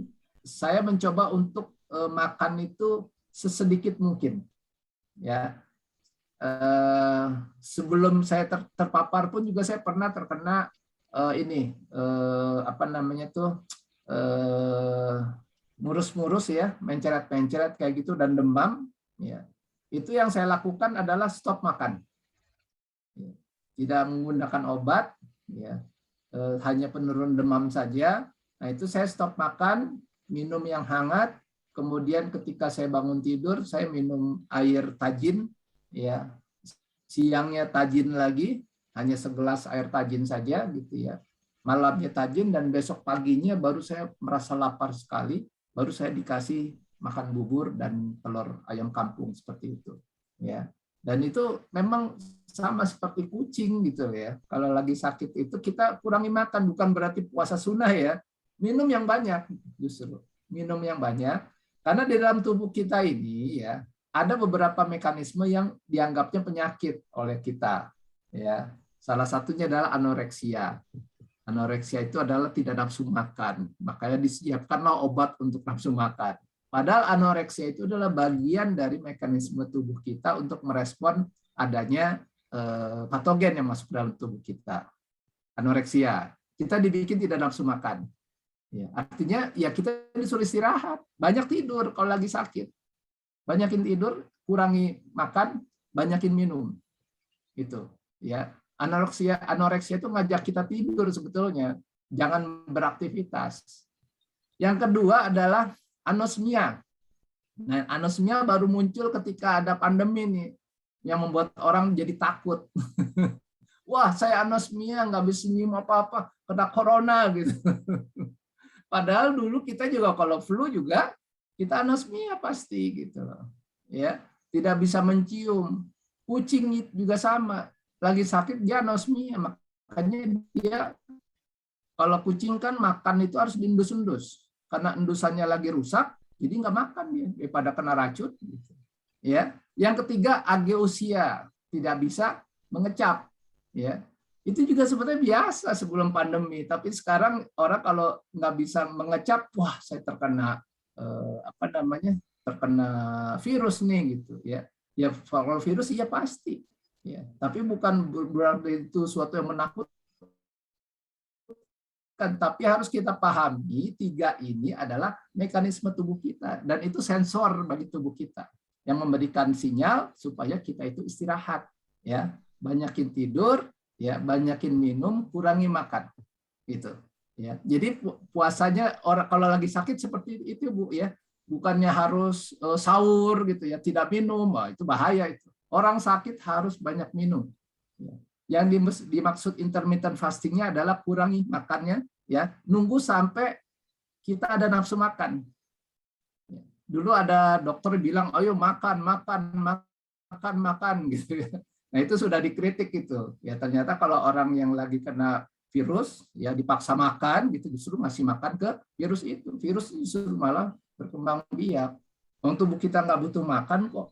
saya mencoba untuk makan itu sesedikit mungkin, ya. Sebelum saya terpapar pun juga saya pernah terkena murus-murus ya, menceret-menceret kayak gitu dan demam, ya. Itu yang saya lakukan adalah stop makan, tidak menggunakan obat, ya, hanya penurun demam saja. Nah itu saya stop makan, minum yang hangat, kemudian ketika saya bangun tidur saya minum air tajin, ya, siangnya tajin lagi, hanya segelas air tajin saja gitu ya, malamnya tajin, dan besok paginya baru saya merasa lapar sekali, baru saya dikasih makan bubur dan telur ayam kampung seperti itu, ya. Dan itu memang sama seperti kucing gitu ya, kalau lagi sakit itu kita kurangi makan, bukan berarti puasa sunnah ya. Minum yang banyak, justru minum yang banyak, karena di dalam tubuh kita ini ya ada beberapa mekanisme yang dianggapnya penyakit oleh kita, ya. Salah satunya adalah anoreksia. Anoreksia itu adalah tidak nafsu makan, makanya disiapkanlah obat untuk nafsu makan. Padahal anoreksia itu adalah bagian dari mekanisme tubuh kita untuk merespon adanya patogen yang masuk dalam tubuh kita. Anoreksia, kita dibikin tidak nafsu makan. Ya, artinya ya kita disuruh istirahat, banyak tidur kalau lagi sakit, banyakin tidur, kurangi makan, banyakin minum, gitu ya. Anoreksia itu ngajak kita tidur sebetulnya, jangan beraktivitas. Yang kedua adalah anosmia. Nah, anosmia baru muncul ketika ada pandemi nih, yang membuat orang jadi takut. Wah, saya anosmia, nggak bisa nyium apa-apa, kena corona gitu. Padahal dulu kita juga kalau flu juga kita anosmia pasti gitu loh. Ya, tidak bisa mencium. Kucing juga sama, lagi sakit dia anosmia, makanya dia kalau kucing kan makan itu harus diendus-endus karena endusannya lagi rusak, jadi nggak makan dia daripada kena racun. Gitu. Ya, yang ketiga ageusia, tidak bisa mengecap. Ya, itu juga sebenarnya biasa sebelum pandemi, tapi sekarang orang kalau nggak bisa mengecap, wah saya terkena terkena virus nih gitu ya. Ya kalau virus iya pasti, ya. Tapi bukan berarti itu suatu yang menakutkan. Tapi harus kita pahami 3 ini adalah mekanisme tubuh kita dan itu sensor bagi tubuh kita yang memberikan sinyal supaya kita itu istirahat, ya. Banyakin tidur, ya, banyakin minum, kurangi makan, gitu. Ya, jadi puasanya orang kalau lagi sakit seperti itu Bu ya, bukannya harus sahur gitu ya, tidak minum, wah, itu bahaya itu. Orang sakit harus banyak minum. Ya. Yang dimaksud intermittent fastingnya adalah kurangi makannya, ya, nunggu sampai kita ada nafsu makan. Ya. Dulu ada dokter bilang, ayo makan gitu ya. Nah itu sudah dikritik itu. Ya ternyata kalau orang yang lagi kena virus, ya dipaksa makan, gitu justru masih makan ke virus itu. Virus justru malah berkembang biak. Tubuh kita nggak butuh makan kok.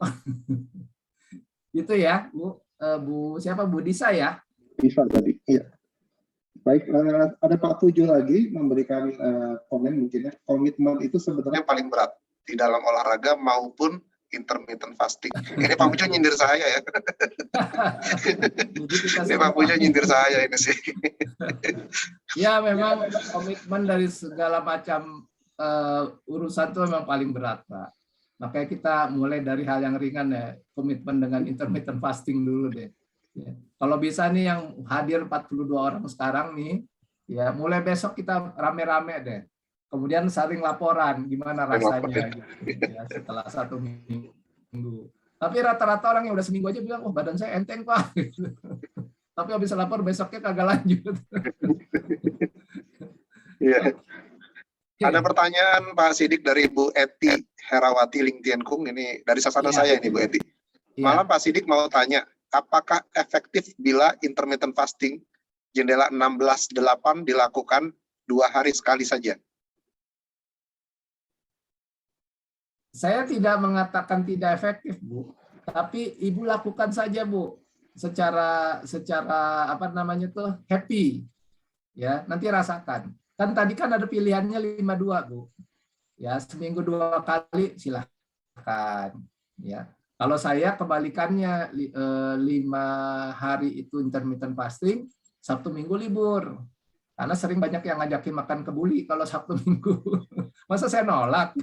Gitu ya, Bu. Bu siapa? Bu Disa ya? Disa tadi. Iya. Baik, ada Pak Puju lagi memberikan komen mungkin ya. Komitmen itu sebenarnya paling berat di dalam olahraga maupun intermittent fasting. Ini Pak Puju nyindir saya ya. Ini Pak Puju nyindir saya ini sih. Ya memang komitmen dari segala macam urusan itu memang paling berat, Pak. Makanya kita mulai dari hal yang ringan ya, komitmen dengan intermittent fasting dulu deh. Ya. Kalau bisa nih yang hadir 42 orang sekarang nih, ya mulai besok kita rame-rame deh. Kemudian saling laporan gimana rasanya gitu, ya, setelah 1 minggu. Tapi rata-rata orang yang udah seminggu aja bilang, oh badan saya enteng Pak. Tapi habis lapor besoknya kagak lanjut. Iya. Ada pertanyaan Pak Sidik dari Bu Eti Herawati Lingtiankung, ini dari sasana saya ini Bu Eti. Malam Pak Sidik mau tanya, apakah efektif bila intermittent fasting jendela 16/8 dilakukan 2 hari sekali saja? Saya tidak mengatakan tidak efektif, Bu. Tapi Ibu lakukan saja, Bu. Secara apa namanya tuh happy. Ya, nanti rasakan. Kan tadi kan ada pilihannya 52, Bu. Ya, seminggu 2 kali silahkan. Ya. Kalau saya kebalikannya 5 hari itu intermittent fasting, Sabtu Minggu libur. Karena sering banyak yang ngajakin makan kebuli kalau Sabtu Minggu. Masa saya nolak?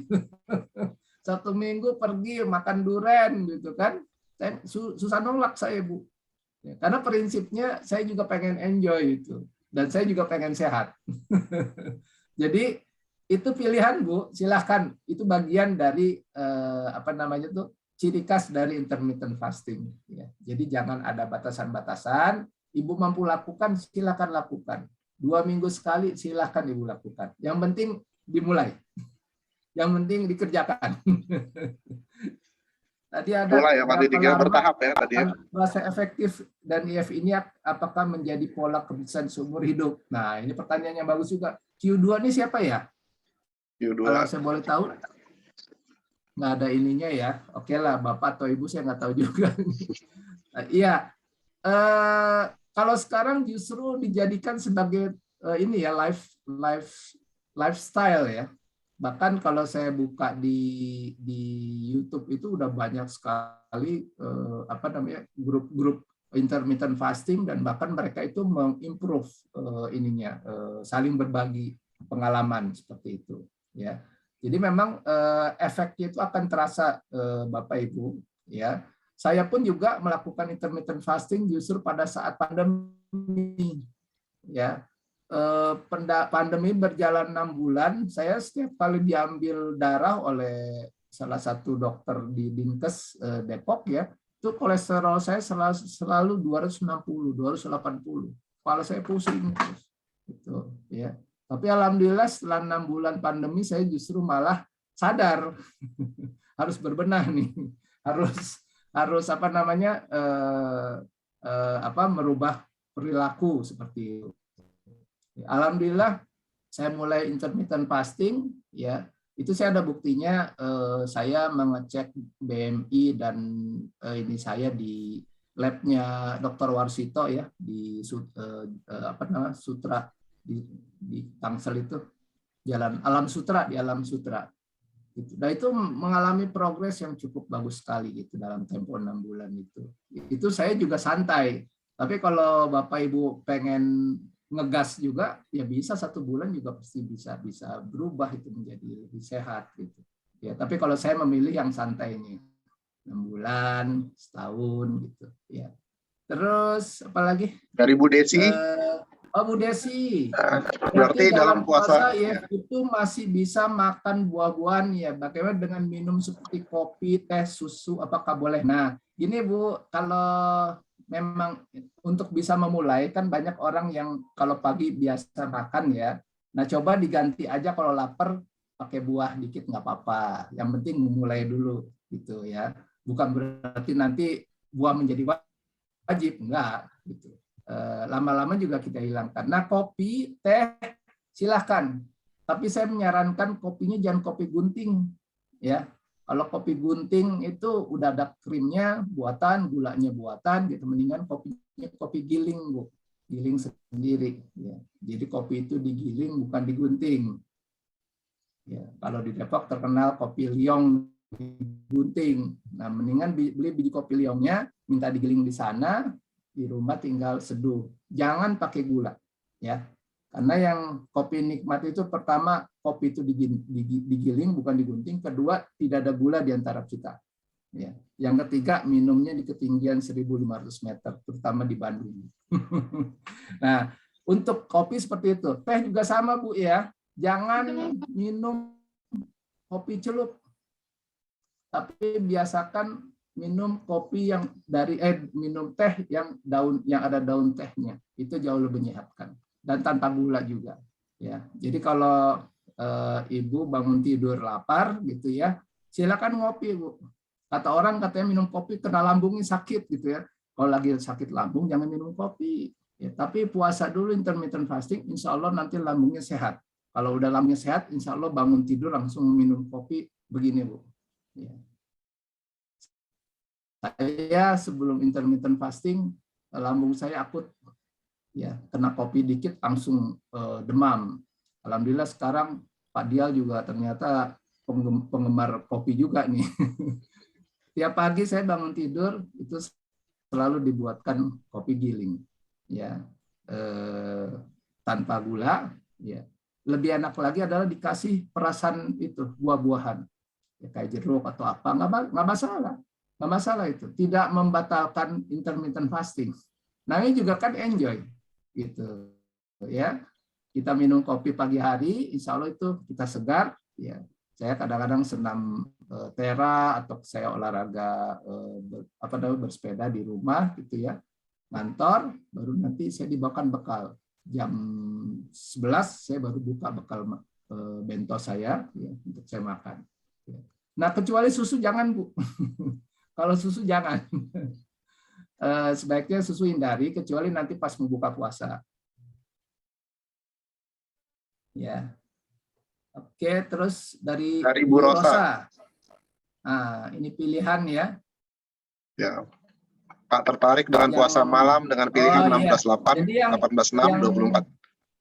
Sabtu Minggu pergi makan duren gitu kan. Saya susah nolak saya, Bu. Ya, karena prinsipnya saya juga pengen enjoy itu. Dan saya juga pengen sehat. Jadi itu pilihan, Bu. Silahkan. Itu bagian dari apa namanya tuh ciri khas dari intermittent fasting. Ya. Jadi jangan ada batasan-batasan. Ibu mampu lakukan, silahkan lakukan. 2 minggu sekali, silahkan Ibu lakukan. Yang penting dimulai. Yang penting dikerjakan. Tadi ada mulai ya Pak Sidik ya, bertahap ya tadi ya. Rasa efektif dan IF ini apakah menjadi pola kebiasaan seumur hidup? Nah, ini pertanyaan yang bagus juga. Q2 ini siapa ya? Q2. Kalau saya boleh tahu? Nggak ada ininya ya. Oke lah, Bapak atau Ibu saya nggak tahu juga. Iya. Kalau sekarang justru dijadikan sebagai ini ya lifestyle ya. Bahkan kalau saya buka di YouTube itu udah banyak sekali apa namanya grup-grup intermittent fasting dan bahkan mereka itu mengimprove ininya saling berbagi pengalaman seperti itu ya. Jadi memang efeknya itu akan terasa Bapak Ibu ya. saya pun juga melakukan intermittent fasting justru pada saat pandemi. Ya, pandemi berjalan 6 bulan, saya setiap kali diambil darah oleh salah satu dokter di Dinkes Depok ya, itu kolesterol saya selalu 260, 280. Kepala saya pusing terus. Gitu, ya. Tapi alhamdulillah setelah 6 bulan pandemi saya justru malah sadar harus berbenah nih, harus apa namanya merubah perilaku seperti itu. Alhamdulillah saya mulai intermittent fasting ya. Itu saya ada buktinya, saya mengecek BMI dan ini saya di labnya Dr. Warsito ya di Sutra di Tangsel itu, Jalan Alam Sutra di Alam Sutra. Nah itu mengalami progres yang cukup bagus sekali gitu dalam tempo 6 bulan itu. Itu saya juga santai. Tapi kalau Bapak Ibu pengen ngegas juga ya bisa 1 bulan juga pasti bisa berubah itu menjadi lebih sehat gitu ya. Tapi kalau saya memilih yang santai ini 6 bulan, setahun gitu ya. Terus apalagi dari Bu Desi? Bu Desi, berarti dalam puasa ya itu masih bisa makan buah-buahan ya. Bagaimana dengan minum seperti kopi, teh, susu, apakah boleh? Nah gini Bu, kalau memang untuk bisa memulai kan banyak orang yang kalau pagi biasa makan ya. Nah coba diganti aja kalau lapar pakai buah dikit nggak apa-apa. Yang penting memulai dulu gitu ya. Bukan berarti nanti buah menjadi wajib, enggak gitu. Lama-lama juga kita hilangkan. Nah kopi, teh silahkan. Tapi saya menyarankan kopinya jangan kopi gunting ya. Kalau kopi gunting itu udah ada krimnya buatan, gulanya buatan, gitu. Mendingan kopinya kopi giling, Bu. Giling sendiri. Ya. Jadi kopi itu digiling, bukan digunting. Ya. Kalau di Depok terkenal kopi liong gunting. Nah, mendingan beli biji kopi liongnya, minta digiling di sana, di rumah tinggal seduh. Jangan pakai gula. Ya. Karena yang kopi nikmat itu pertama kopi itu digiling bukan digunting, kedua tidak ada gula di antara kita. Ya. Yang ketiga minumnya di ketinggian 1.500 meter, terutama di Bandung. Nah, untuk kopi seperti itu. Teh juga sama Bu ya. Jangan minum kopi celup. Tapi biasakan minum kopi yang minum teh yang ada daun tehnya. Itu jauh lebih menyehatkan. Dan tanpa gula juga ya. Jadi kalau ibu bangun tidur lapar gitu ya, silakan ngopi Bu. Kata orang katanya minum kopi kena lambungnya sakit gitu ya. Kalau lagi sakit lambung jangan minum kopi ya. Tapi puasa dulu intermittent fasting, insya Allah nanti lambungnya sehat. Kalau udah lambungnya sehat, insya Allah bangun tidur langsung minum kopi begini Bu ya. Saya sebelum intermittent fasting lambung saya akut ya, kena kopi dikit langsung demam. Alhamdulillah sekarang Pak Dial juga ternyata penggemar kopi juga nih. Tiap pagi saya bangun tidur itu selalu dibuatkan kopi giling ya, tanpa gula ya. Lebih enak lagi adalah dikasih perasan itu buah-buahan ya, kayak jeruk atau apa, nggak masalah itu, tidak membatalkan intermittent fasting. Nah ini juga kan enjoy gitu ya. Kita minum kopi pagi hari, insya Allah itu kita segar ya. Saya kadang-kadang senam tera atau saya olahraga bersepeda di rumah gitu ya, ngantor, baru nanti saya dibawakan bekal jam 11 saya baru buka bekal bento saya ya, untuk saya makan ya. Nah kecuali susu jangan Bu. Kalau susu jangan. Sebaiknya susu hindari kecuali nanti pas membuka puasa. Ya. Oke, terus dari Bu Rosa. Nah, ini pilihan ya. Ya. Pak tertarik dengan puasa malam dengan pilihan 16/8, 18/6, 24.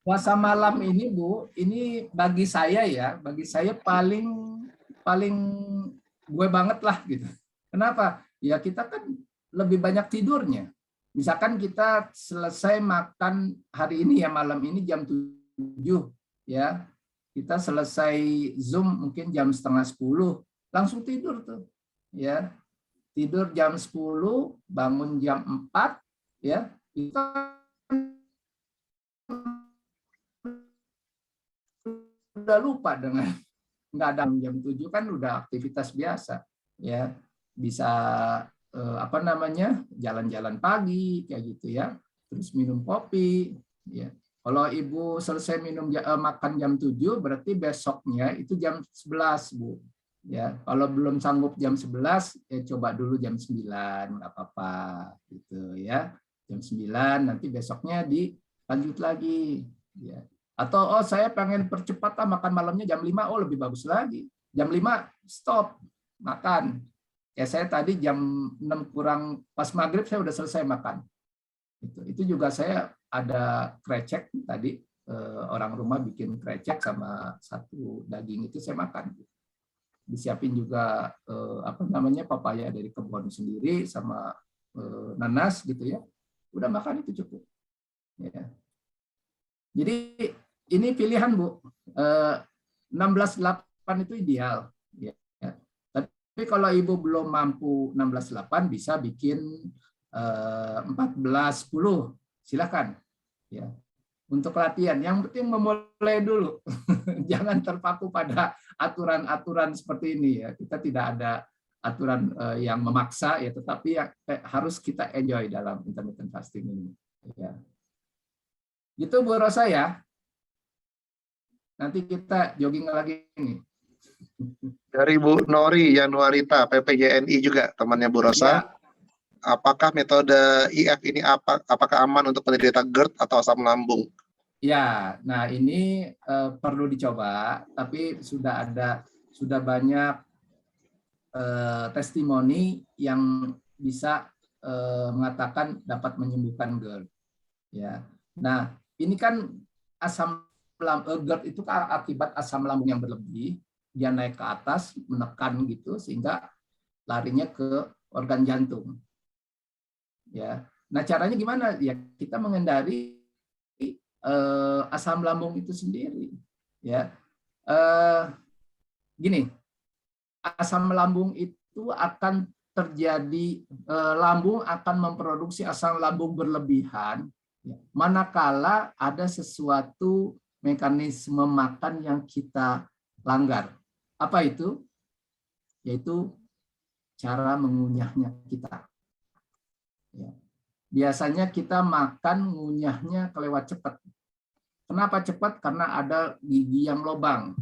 Puasa malam ini Bu, ini bagi saya paling gue banget lah gitu. Kenapa? Ya kita kan lebih banyak tidurnya. Misalkan kita selesai makan hari ini ya, malam ini jam 7 ya. Kita selesai Zoom mungkin jam 9:30, langsung tidur tuh. Ya. tidur jam 10, bangun jam 4, ya, itu udah lupa dengan nggak ada jam 7 kan udah aktivitas biasa, ya, bisa apa namanya, jalan-jalan pagi kayak gitu ya, terus minum kopi, ya. Kalau ibu selesai makan jam 7 berarti besoknya itu jam 11, Bu. Ya, kalau belum sanggup jam 11 ya coba dulu jam 9, nggak apa-apa gitu ya. Jam 9 nanti besoknya dilanjut lagi ya. Atau saya pengen percepat makan malamnya jam 5, lebih bagus lagi. Jam 5 stop makan. Ya saya tadi jam 6 kurang pas maghrib saya udah selesai makan. Itu juga saya ada krecek tadi, orang rumah bikin krecek sama satu daging itu saya makan. Disiapin juga apa namanya, papaya dari kebun sendiri sama nanas gitu ya. Udah makan itu cukup. Ya. Jadi ini pilihan, Bu. 16/8 itu ideal. Ya. Tapi kalau ibu belum mampu 16/8 bisa bikin 14/10. Silakan. Ya. Untuk latihan, yang penting memulai dulu. Jangan terpaku pada aturan-aturan seperti ini ya. Kita tidak ada aturan yang memaksa ya, tetapi harus kita enjoy dalam intermittent fasting ini. Ya. Gitu Bu Rosa ya. Nanti kita jogging lagi nih. Dari Bu Nori Yanuarita, PPJNI juga temannya Bu Rosa. Ya. Apakah metode IF ini apakah aman untuk penderita GERD atau asam lambung? Ya, nah ini perlu dicoba, tapi sudah banyak testimoni yang bisa mengatakan dapat menyembuhkan GERD. Ya, nah ini kan GERD itu akibat asam lambung yang berlebih, dia naik ke atas, menekan gitu, sehingga larinya ke organ jantung. Ya, nah caranya gimana? Ya kita menghindari asam lambung itu sendiri. Ya, gini, asam lambung itu akan terjadi, lambung akan memproduksi asam lambung berlebihan, ya, manakala ada sesuatu mekanisme makan yang kita langgar. Apa itu? Yaitu cara mengunyahnya kita. Ya. Biasanya kita makan ngunyahnya kelewat cepat. Kenapa cepat? Karena ada gigi yang lobang.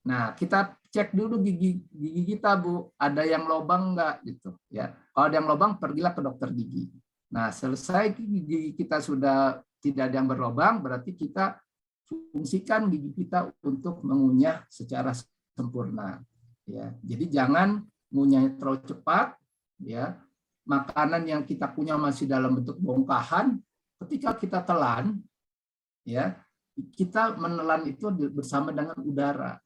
Nah, kita cek dulu gigi kita, Bu. Ada yang lobang enggak gitu, ya. Kalau ada yang lobang, pergilah ke dokter gigi. Nah, selesai gigi kita sudah tidak ada yang berlobang, berarti kita fungsikan gigi kita untuk mengunyah secara sempurna. Ya, jadi jangan ngunyahnya terlalu cepat, ya. Makanan yang kita kunyah masih dalam bentuk bongkahan, ketika kita telan, ya, kita menelan itu bersama dengan udara.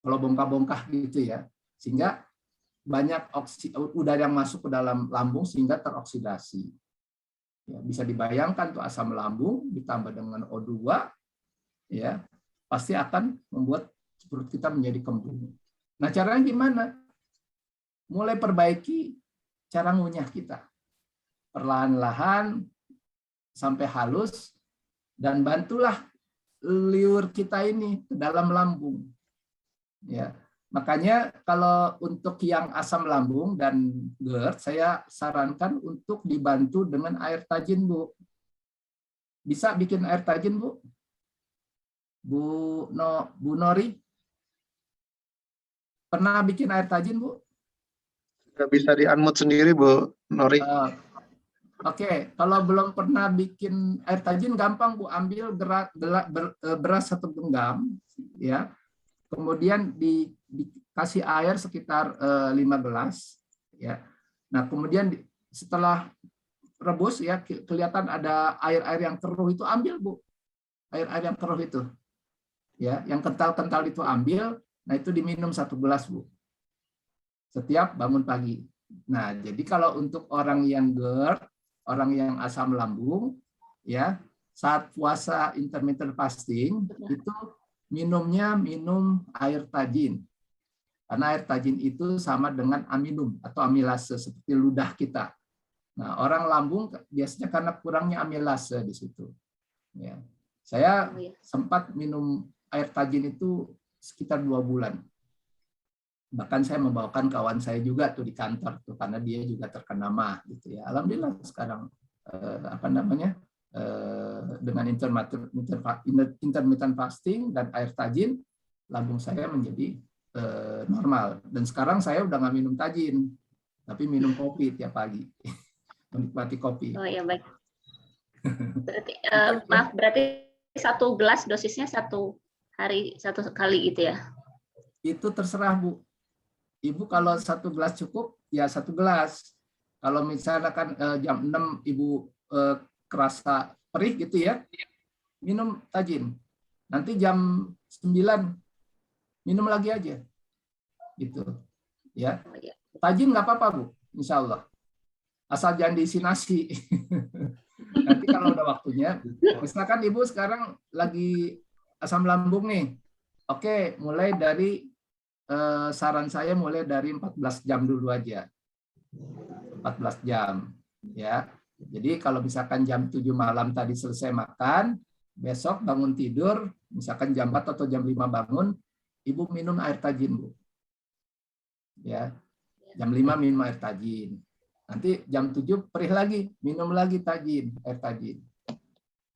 Kalau bongkah-bongkah gitu ya, sehingga banyak udara yang masuk ke dalam lambung sehingga teroksidasi. Ya, bisa dibayangkan tuh asam lambung ditambah dengan O2, ya, pasti akan membuat perut kita menjadi kembung. Nah, caranya gimana? Mulai perbaiki cara ngunyah kita. Perlahan-lahan sampai halus, dan bantulah liur kita ini ke dalam lambung. Ya, makanya kalau untuk yang asam lambung dan GERD, saya sarankan untuk dibantu dengan air tajin, Bu. Bisa bikin air tajin, Bu? Bu Nori? Pernah bikin air tajin, Bu? Nggak bisa di-unmute sendiri, Bu Nori. Oke, kalau belum pernah bikin air tajin, gampang, Bu. Ambil beras 1 genggam, ya. Kemudian dikasih air sekitar 5 gelas, ya. Nah, kemudian setelah rebus, ya, kelihatan ada air-air yang keruh itu, ambil, Bu. Air-air yang keruh itu, ya, yang kental-kental itu ambil. Nah, itu diminum 1 gelas, Bu. Setiap bangun pagi. Nah, jadi kalau untuk orang yang GERD, orang yang asam lambung, ya, saat puasa intermittent fasting itu minum air tajin. Karena air tajin itu sama dengan aminum atau amilase seperti ludah kita. Nah, orang lambung biasanya karena kurangnya amilase di situ. Ya. Saya sempat minum air tajin itu sekitar 2 bulan. Bahkan saya membawakan kawan saya juga tuh di kantor tuh karena dia juga terkena MAH gitu ya. Alhamdulillah sekarang dengan intermittent fasting dan air tajin, lambung saya menjadi normal. Dan sekarang saya udah nggak minum tajin, tapi minum kopi tiap pagi. Menikmati kopi. Oh ya, baik. Berarti, maaf, berarti 1 gelas dosisnya 1 hari 1 kali gitu ya? Itu terserah, Bu. Ibu kalau 1 gelas cukup, ya 1 gelas. Kalau misalnya kan jam 6 Ibu kerasa perih gitu ya, minum tajin. Nanti jam 9 minum lagi aja. Gitu. Ya. Tajin nggak apa-apa, Bu, insya Allah. Asal jangan diisi nasi. Nanti kalau udah waktunya, misalkan Ibu sekarang lagi asam lambung nih. Oke, mulai dari saran saya mulai dari 14 jam dulu aja. 14 jam. Ya. Jadi kalau misalkan jam 7 malam tadi selesai makan, besok bangun tidur, misalkan jam 4 atau jam 5 bangun, Ibu minum air tajin, Bu. Ya. Jam 5 minum air tajin. Nanti jam 7 perih lagi, minum lagi tajin, air tajin.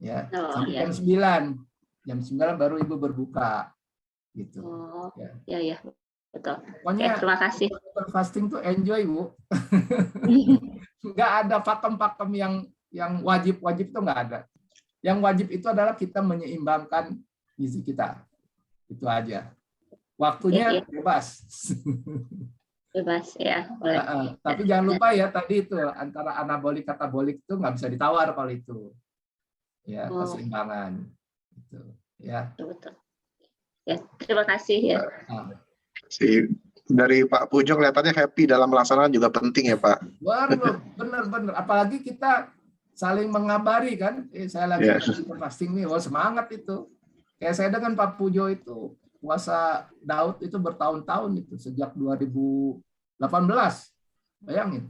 Ya, sampai jam 9. Jam 9 baru Ibu berbuka. Gitu. Oh, ya. Ya, betul. Pokoknya terima kasih. Fasting tuh enjoy, Bu. Nggak ada pakem-pakem yang wajib-wajib tuh nggak ada. Yang wajib itu adalah kita menyeimbangkan gizi kita. Itu aja. Waktunya bebas. Bebas ya. Boleh. Tapi jangan lupa ya tadi itu antara anabolik katabolik itu nggak bisa ditawar kalau itu. Ya, keseimbangan. Gitu. Ya. Betul. Ya, terima kasih ya. Dari Pak Pujo kelihatannya happy dalam melaksanakan juga penting ya Pak. Benar. Apalagi kita saling mengabari kan. Saya lagi fasting nih, wah semangat itu. Kayak saya dengan Pak Pujo itu puasa Daud itu bertahun-tahun itu sejak 2018. Bayangin.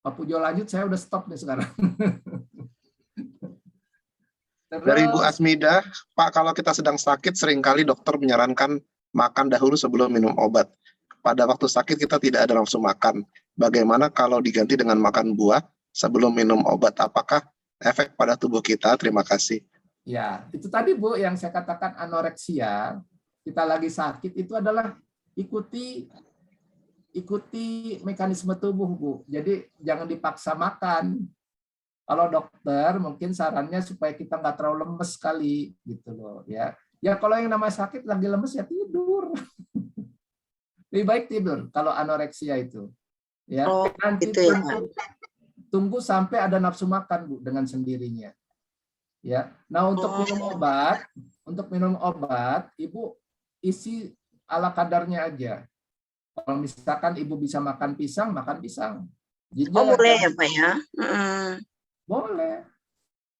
Pak Pujo lanjut, saya udah stop nih sekarang. Dari Bu Asmida, Pak, kalau kita sedang sakit seringkali dokter menyarankan makan dahulu sebelum minum obat. Pada waktu sakit kita tidak ada nafsu makan. Bagaimana kalau diganti dengan makan buah sebelum minum obat? Apakah efek pada tubuh kita? Terima kasih. Ya, itu tadi Bu yang saya katakan anoreksia. Kita lagi sakit itu adalah ikuti mekanisme tubuh, Bu. Jadi jangan dipaksa makan. Kalau dokter mungkin sarannya supaya kita nggak terlalu lemes sekali gitu loh ya. Ya kalau yang namanya sakit lagi lemes ya tidur. Lebih baik tidur kalau anoreksia itu. Ya, nanti gitu ya. Tunggu sampai ada nafsu makan, Bu, dengan sendirinya. Ya. Nah, untuk minum obat, Ibu isi ala kadarnya aja. Kalau misalkan Ibu bisa makan pisang, makan pisang. Boleh ya, Pak ya? Boleh.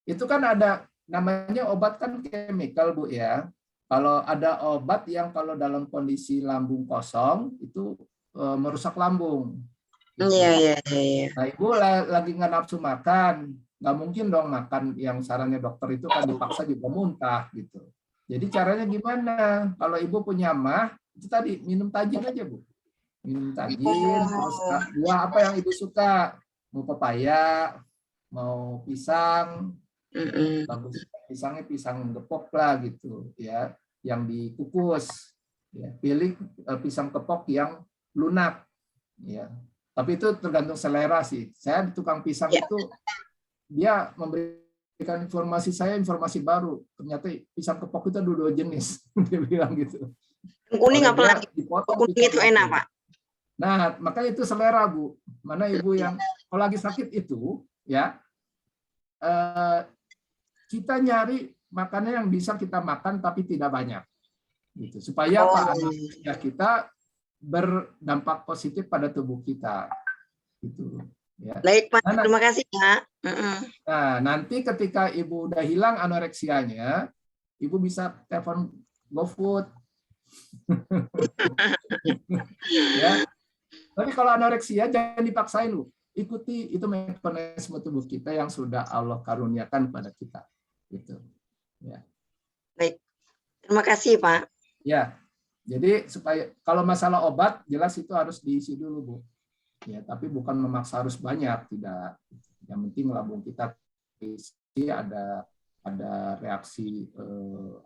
Itu kan ada namanya obat kan chemical, Bu ya. Kalau ada obat yang kalau dalam kondisi lambung kosong itu merusak lambung. Iya. Nah, Ibu lagi nggak nafsu makan, nggak mungkin dong makan yang sarannya dokter itu kan dipaksa juga muntah gitu. Jadi caranya gimana? Kalau Ibu punya MAH, itu tadi minum tajin aja, Bu. Minum tajin, terus buah apa yang Ibu suka? Mau pepaya, mau pisang, bagus pisangnya pisang gepok lah gitu ya, yang dikukus ya. Pilih pisang kepok yang lunak ya, tapi itu tergantung selera sih. Saya di tukang pisang itu dia memberikan informasi baru, ternyata pisang kepok itu ada 2 jenis. Dia bilang gitu. Kuning apalagi? Kuning itu enak, Pak. Nah, makanya itu selera, Bu. Mana Ibu yang kalau lagi sakit itu ya, kita nyari makanan yang bisa kita makan tapi tidak banyak, gitu. Supaya ya kita berdampak positif pada tubuh kita, gitu. Ya. Baik Pak, terima kasih Pak. Nah, nanti ketika Ibu udah hilang anoreksianya, Ibu bisa telepon GoFood Ya. Tapi kalau anoreksia jangan dipaksain lu. Ikuti itu mekanisme tubuh kita yang sudah Allah karuniakan pada kita. Gitu. Ya. Baik. Terima kasih, Pak. Ya. Jadi supaya kalau masalah obat jelas itu harus diisi dulu, Bu. Ya, tapi bukan memaksa harus banyak, tidak. Yang penting lambung kita isi ada reaksi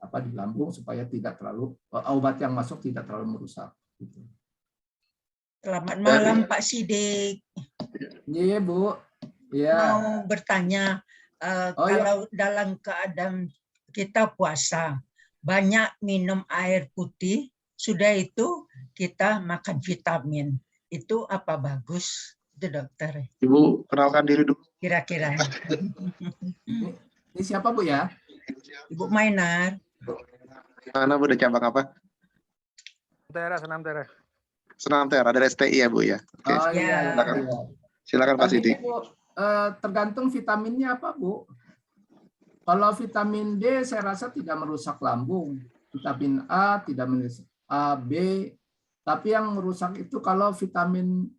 di lambung supaya tidak terlalu obat yang masuk tidak terlalu merusak. Gitu. Selamat malam Pak Sidik. Iya Bu. Ya. Mau bertanya, kalau dalam keadaan kita puasa, banyak minum air putih, sudah itu kita makan vitamin. Itu apa bagus? Itu dokter. Ibu kenalkan diri dulu. Kira-kira. Ini siapa Bu ya? Ibu Mainar. Mana Bu, udah cabang apa? Senam Tera. Senam Tera, dari STI ya Bu ya. Oke. Oh iya. Silakan. Silakan Pak Sidik. Tergantung vitaminnya apa Bu. Kalau vitamin D saya rasa tidak merusak lambung. Vitamin A tidak merusak A, B. Tapi yang merusak itu kalau vitamin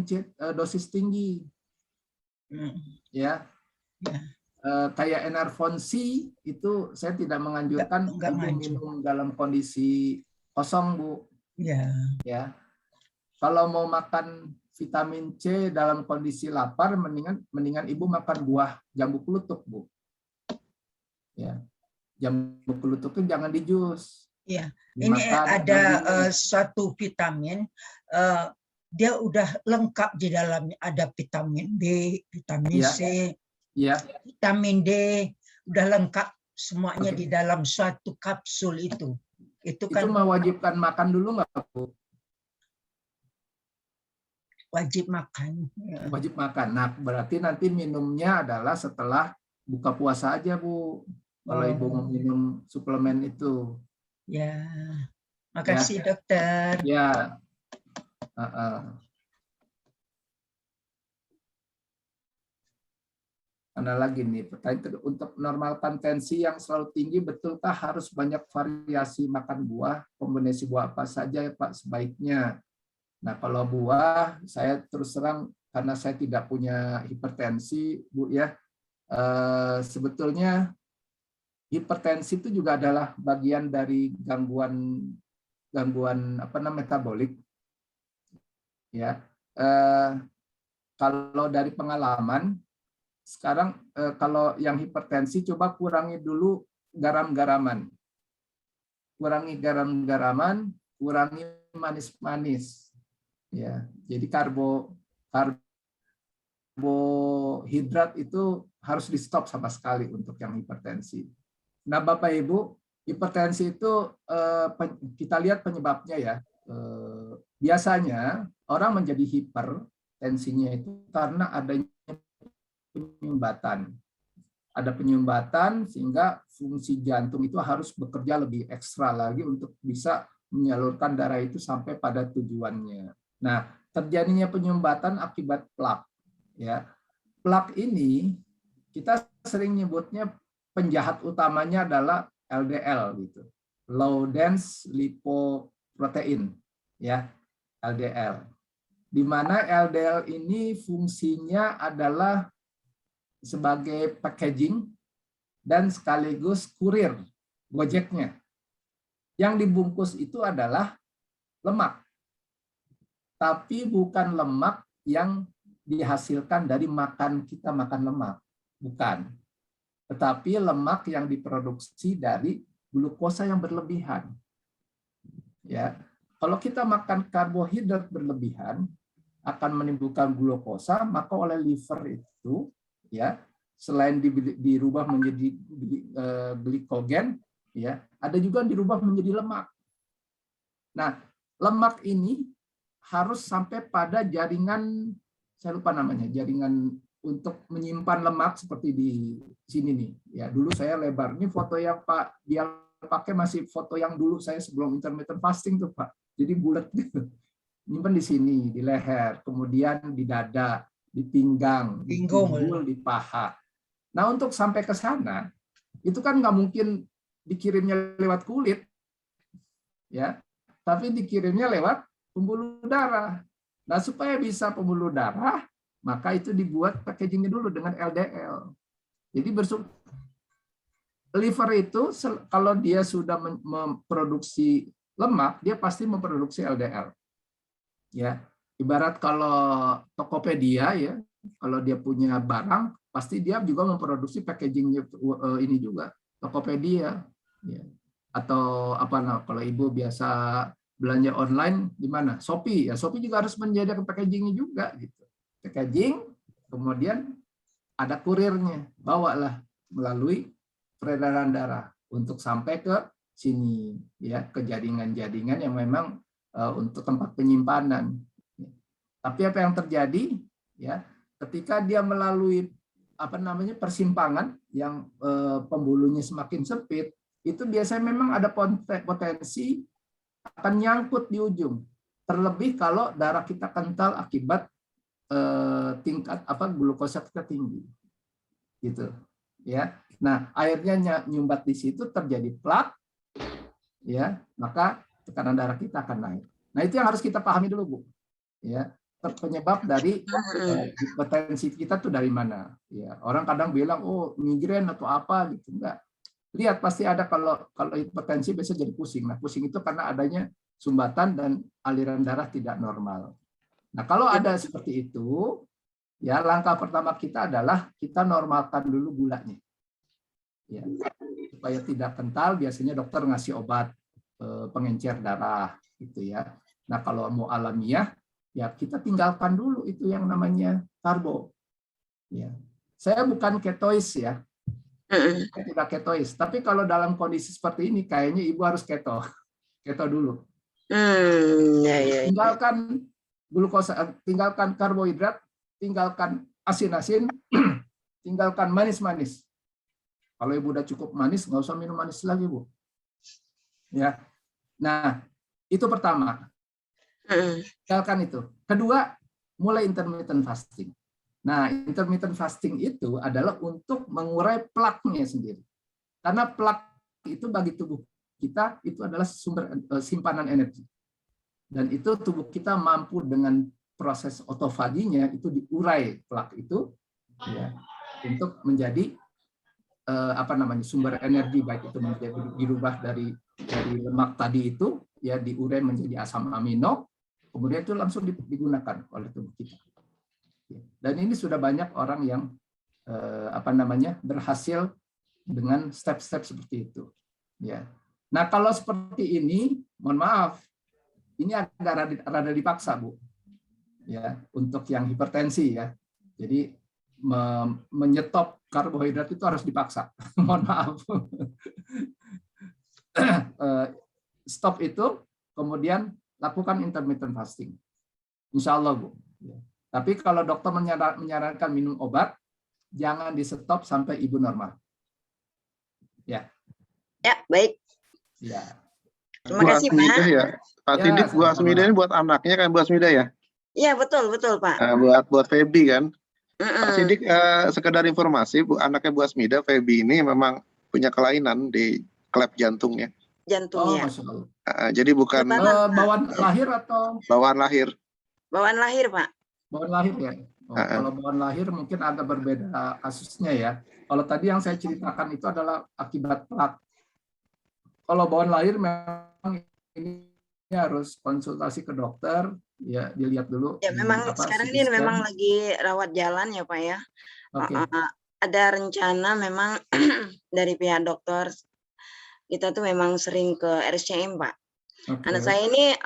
C dosis tinggi. Ya. Kayak Enervon C itu saya tidak menganjurkan minum dalam kondisi kosong Bu. Ya. Kalau mau makan vitamin C dalam kondisi lapar, mendingan ibu makan buah jambu kelutuk Bu. Ya. Jambu kelutuk itu jangan di jus. Iya. Ini ada suatu vitamin. Dia udah lengkap di dalamnya, ada vitamin B, vitamin C. Ya. Vitamin D udah lengkap semuanya di dalam suatu kapsul itu. Itu kan mewajibkan makan dulu nggak Bu? Wajib makan. Wajib makan. Nah, berarti nanti minumnya adalah setelah buka puasa aja Bu. Kalau ibu mau minum suplemen itu. Ya. Makasih dokter. Ya. Ada lagi nih pertanyaan, untuk normalkan tensi yang selalu tinggi, betulkah harus banyak variasi makan buah? Kombinasi buah apa saja ya Pak sebaiknya? Nah kalau buah, saya terus terang karena saya tidak punya hipertensi Bu ya, sebetulnya hipertensi itu juga adalah bagian dari gangguan metabolik. Ya, kalau dari pengalaman sekarang kalau yang hipertensi coba kurangi dulu garam-garaman, kurangi manis-manis, ya. Jadi karbohidrat itu harus di stop sama sekali untuk yang hipertensi. Nah Bapak Ibu, hipertensi itu kita lihat penyebabnya ya. Biasanya orang menjadi hipertensinya itu karena adanya penyumbatan. Ada penyumbatan sehingga fungsi jantung itu harus bekerja lebih ekstra lagi untuk bisa menyalurkan darah itu sampai pada tujuannya. Nah, terjadinya penyumbatan akibat plak. Ya, plak ini kita sering nyebutnya penjahat utamanya adalah LDL gitu, low dense lipoprotein, ya, LDL. Di mana LDL ini fungsinya adalah sebagai packaging dan sekaligus kurir Gojeknya. Yang dibungkus itu adalah lemak. Tapi bukan lemak yang dihasilkan dari kita makan lemak. Bukan. Tetapi lemak yang diproduksi dari glukosa yang berlebihan. Ya. Kalau kita makan karbohidrat berlebihan akan menimbulkan glukosa, maka oleh liver itu ya, selain dirubah menjadi glikogen, ya, ada juga dirubah menjadi lemak. Nah, lemak ini harus sampai pada jaringan, saya lupa namanya, jaringan untuk menyimpan lemak seperti di sini nih. Ya, dulu saya lebar. Ini foto yang Pak dia pakai masih foto yang dulu saya sebelum intermittent fasting tuh Pak. Jadi bulat gitu. Nyimpan di sini, di leher, kemudian di dada, di pinggang, di pinggul, di paha. Nah, untuk sampai ke sana, itu kan nggak mungkin dikirimnya lewat kulit. ya, tapi dikirimnya lewat pembuluh darah. Nah, supaya bisa pembuluh darah, maka itu dibuat packagingnya dulu dengan LDL. Jadi liver itu kalau dia sudah memproduksi lemak, dia pasti memproduksi LDL. Ya, ibarat kalau Tokopedia ya, kalau dia punya barang, pasti dia juga memproduksi packagingnya ini juga Tokopedia. Ya. Atau kalau ibu biasa belanja online di mana? Shopee ya, Shopee juga harus menyediakan packagingnya juga gitu. Packaging, kemudian ada kurirnya, bawalah melalui peredaran darah untuk sampai ke sini ya, ke jaringan-jaringan yang memang untuk tempat penyimpanan. Tapi apa yang terjadi ya, ketika dia melalui persimpangan yang pembuluhnya semakin sempit, itu biasanya memang ada potensi akan nyangkut di ujung. Terlebih kalau darah kita kental akibat tingkat glukosa kita tinggi. Gitu. Ya. Nah, airnya nyumbat di situ, terjadi plak, ya, maka tekanan darah kita akan naik. Nah, itu yang harus kita pahami dulu, Bu. Ya, penyebab dari hipertensi kita tuh dari mana? Ya, orang kadang bilang, oh, migrain atau apa gitu, enggak. Lihat pasti ada kalau hipertensi biasa jadi pusing. Nah, pusing itu karena adanya sumbatan dan aliran darah tidak normal. Nah, kalau ada seperti itu, ya langkah pertama kita adalah kita normalkan dulu gulanya. Ya, supaya tidak kental, biasanya dokter ngasih obat pengencer darah gitu ya. Nah, kalau mau alamiah ya kita tinggalkan dulu itu yang namanya karbo. Ya. Saya bukan ketois ya. Saya tidak ketois, tapi kalau dalam kondisi seperti ini kayaknya ibu harus keto dulu. Tinggalkan glukosa, tinggalkan karbohidrat, tinggalkan asin-asin, tinggalkan manis-manis. Kalau ibu udah cukup manis, nggak usah minum manis lagi, Bu. Ya. Nah, itu pertama. Tinggalkan itu. Kedua, mulai intermittent fasting. Nah, intermittent fasting itu adalah untuk mengurai plaknya sendiri. Karena plak itu bagi tubuh kita itu adalah sumber simpanan energi. Dan itu tubuh kita mampu dengan proses otofaginya itu diurai plak itu ya, untuk menjadi sumber energi, baik itu menjadi dirubah dari lemak tadi itu ya diurai menjadi asam amino, kemudian itu langsung digunakan oleh tubuh kita. Dan ini sudah banyak orang yang berhasil dengan step-step seperti itu. Ya. Nah, kalau seperti ini, mohon maaf, ini agak rada dipaksa, Bu. Ya, untuk yang hipertensi ya. Jadi menyetop karbohidrat itu harus dipaksa. Mohon maaf. Stop itu, kemudian lakukan intermittent fasting. Insya Allah, Bu. Tapi kalau dokter menyarankan minum obat, jangan di stop sampai ibu normal. Ya. Ya, baik. Ya. Terima kasih, Pak. Ya. Pak Sidik, Bu Asmida ini buat anaknya kan, Bu Asmida ya? Iya, betul, Pak. Buat Feby kan. Pak Sidik, sekedar informasi, anaknya Bu Asmida, Feby ini memang punya kelainan di klep jantungnya. Jantungnya. Jadi bukan bawaan lahir atau? Bawaan lahir. Bawaan lahir, Pak. Bawaan lahir ya. Kalau bawaan lahir mungkin agak berbeda kasusnya ya. Kalau tadi yang saya ceritakan itu adalah akibat plak. Kalau bawaan lahir memang ini harus konsultasi ke dokter, ya dilihat dulu. Ya memang sekarang ini memang lagi rawat jalan ya Pak ya. Okay. Ada rencana memang dari pihak dokter, kita tuh memang sering ke RSCM Pak. Okay. Anak saya ini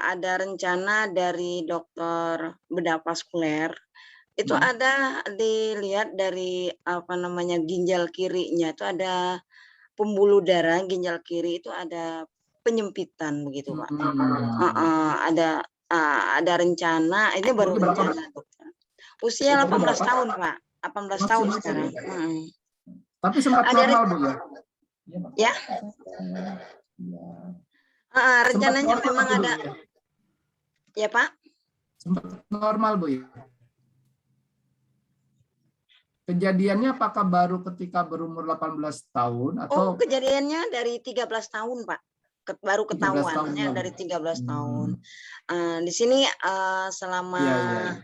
ada rencana dari dokter bedah vaskuler, itu ada dilihat dari ginjal kirinya itu ada pembuluh darah, ginjal kiri itu ada penyempitan begitu Pak. Ada rencana, ini baru rencana dokter. Usia 18 tahun Pak, 18 tahun sekarang. Tapi sempat normal Bu ya? Ya. Rencananya memang ada. Ya Pak? Sempat normal Bu ya? Kejadiannya apakah baru ketika berumur 18 tahun atau? Oh, kejadiannya dari 13 tahun, Pak. baru 13 ketahuan tahun ya, lalu. dari 13 tahun. Di sini selama Iya, iya.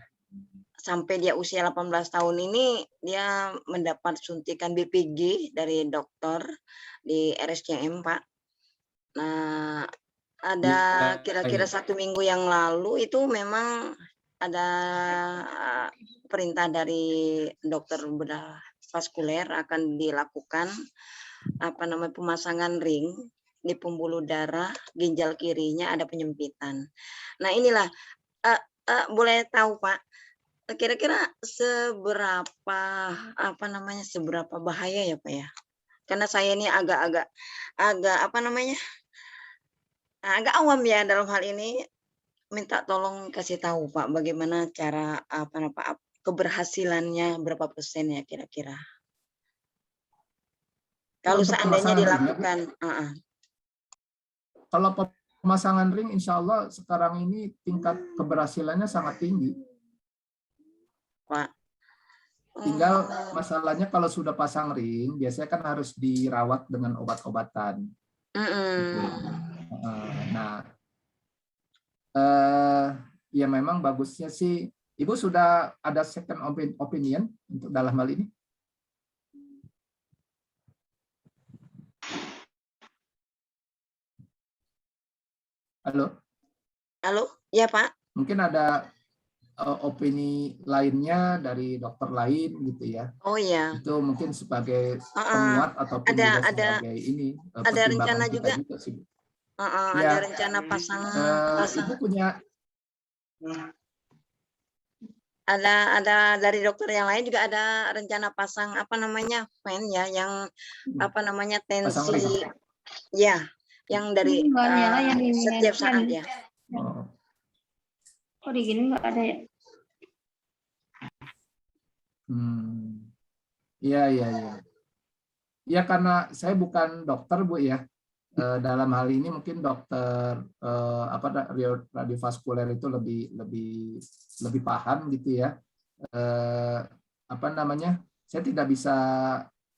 sampai dia usia 18 tahun ini dia mendapat suntikan BPG dari dokter di RSCM, Pak. Nah, ada Iya, kira-kira iya. 1 minggu yang lalu itu memang ada perintah dari dokter bedah vaskuler akan dilakukan pemasangan ring di pembuluh darah ginjal kirinya, ada penyempitan. Nah, inilah boleh tahu Pak, kira-kira seberapa seberapa bahaya ya Pak ya? Karena saya ini agak agak awam ya dalam hal ini, minta tolong kasih tahu Pak bagaimana cara keberhasilannya, berapa persen ya kira-kira? Kalau Untuk seandainya pemasangan ring, ya, Bu? dilakukan, Kalau pemasangan ring, insya Allah sekarang ini tingkat keberhasilannya sangat tinggi. Pak. Tinggal masalahnya kalau sudah pasang ring, biasanya kan harus dirawat dengan obat-obatan. Gitu. Nah, ya memang bagusnya sih, Ibu sudah ada second opinion untuk dalam hal ini? Halo? Halo, ya Pak. Mungkin ada opini lainnya dari dokter lain gitu ya. Oh ya. Itu mungkin sebagai penguat ataupun juga sebagai ini ada rencana kita juga sih. ada rencana pasang Ibu punya ada dari dokter yang lain juga ada rencana pasang fan ya, yang tensi ya, yang dari setiap saat ya. Kok di gini nggak ada ya? Iya. Ya karena saya bukan dokter Bu ya. Dalam hal ini mungkin dokter radiovaskuler itu lebih paham gitu ya. Saya tidak bisa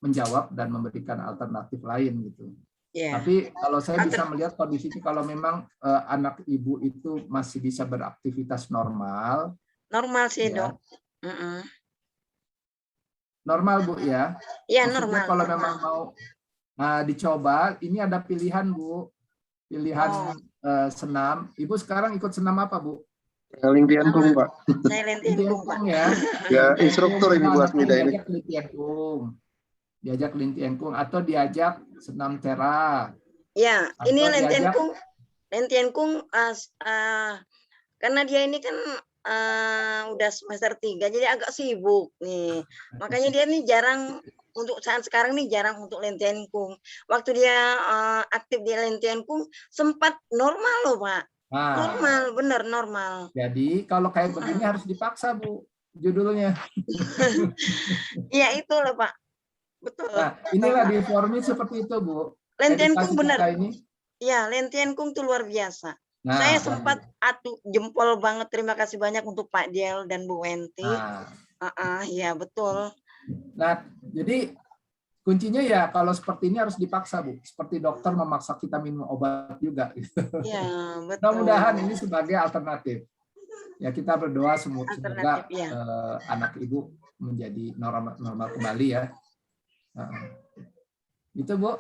menjawab dan memberikan alternatif lain gitu. Yeah. Tapi kalau saya bisa melihat kondisinya, kalau memang anak ibu itu masih bisa beraktivitas normal. Normal sih ya, dok. Normal Bu ya. Iya normal. Kalau memang mau dicoba, ini ada pilihan Bu, pilihan senam. Ibu sekarang ikut senam apa Bu? Lintiankung Pak. Saya Lintiankung ya. Ya instruktur ini buat Mida ini. Diajak Lintiankung atau diajak senam tera. Ya, ini Lintiankung karena dia ini kan udah semester 3 jadi agak sibuk nih. Makanya dia nih jarang untuk saat sekarang nih jarang untuk Lintiankung. Waktu dia aktif di Lintiankung sempat normal loh, Pak. Normal, bener normal. Jadi kalau kayak begini harus dipaksa, Bu, judulnya. Iya itu loh, Pak. Betul. Nah, inilah di forum seperti itu, Bu. Lintiankung bener. Iya, Lintiankung tuh luar biasa. Nah, saya sempat jempol banget, terima kasih banyak untuk Pak Del dan Bu Wenti. Ya betul. Nah, jadi kuncinya ya kalau seperti ini harus dipaksa, Bu. Seperti dokter memaksa kita minum obat juga. Iya, betul. Mudah-mudahan ini sebagai alternatif. Ya kita berdoa semoga anak ibu menjadi normal kembali ya. Itu Bu.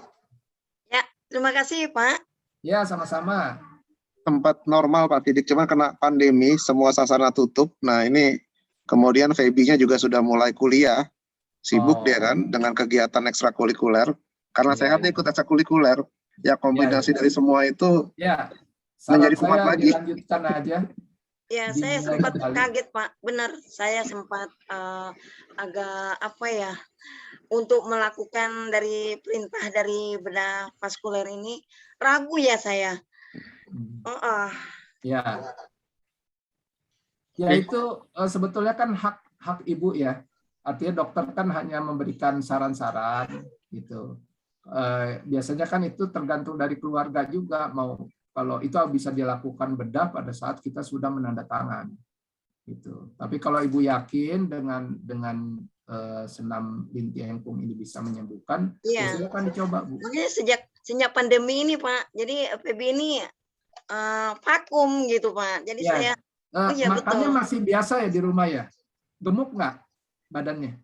Ya, terima kasih Pak. Ya, sama-sama. Tempat normal Pak Tidik, cuma kena pandemi semua sasana tutup. Nah ini kemudian Feby-nya juga sudah mulai kuliah, sibuk dia kan dengan kegiatan ekstrakurikuler. Karena sehatnya ikut ekstrakurikuler, ya kombinasi dari semua itu menjadi kuat lagi. Dilanjutkan aja. Ya, saya sempat kaget Pak, benar. Saya sempat agak untuk melakukan dari perintah dari bedah vaskuler ini ragu ya saya. Ya itu sebetulnya kan hak ibu ya. Artinya dokter kan hanya memberikan saran-saran gitu. Biasanya kan itu tergantung dari keluarga juga, mau kalau itu bisa dilakukan bedah pada saat kita sudah menandatangani gitu. Tapi kalau ibu yakin dengan senam Lintiankung ini bisa menyembuhkan, biasanya kan dicoba Bu. Makanya sejak pandemi ini Pak. Jadi Feby ini vakum gitu Pak. Jadi Ya. saya, oh iya Makannya betul. masih biasa ya di rumah ya? Gemuk nggak badannya?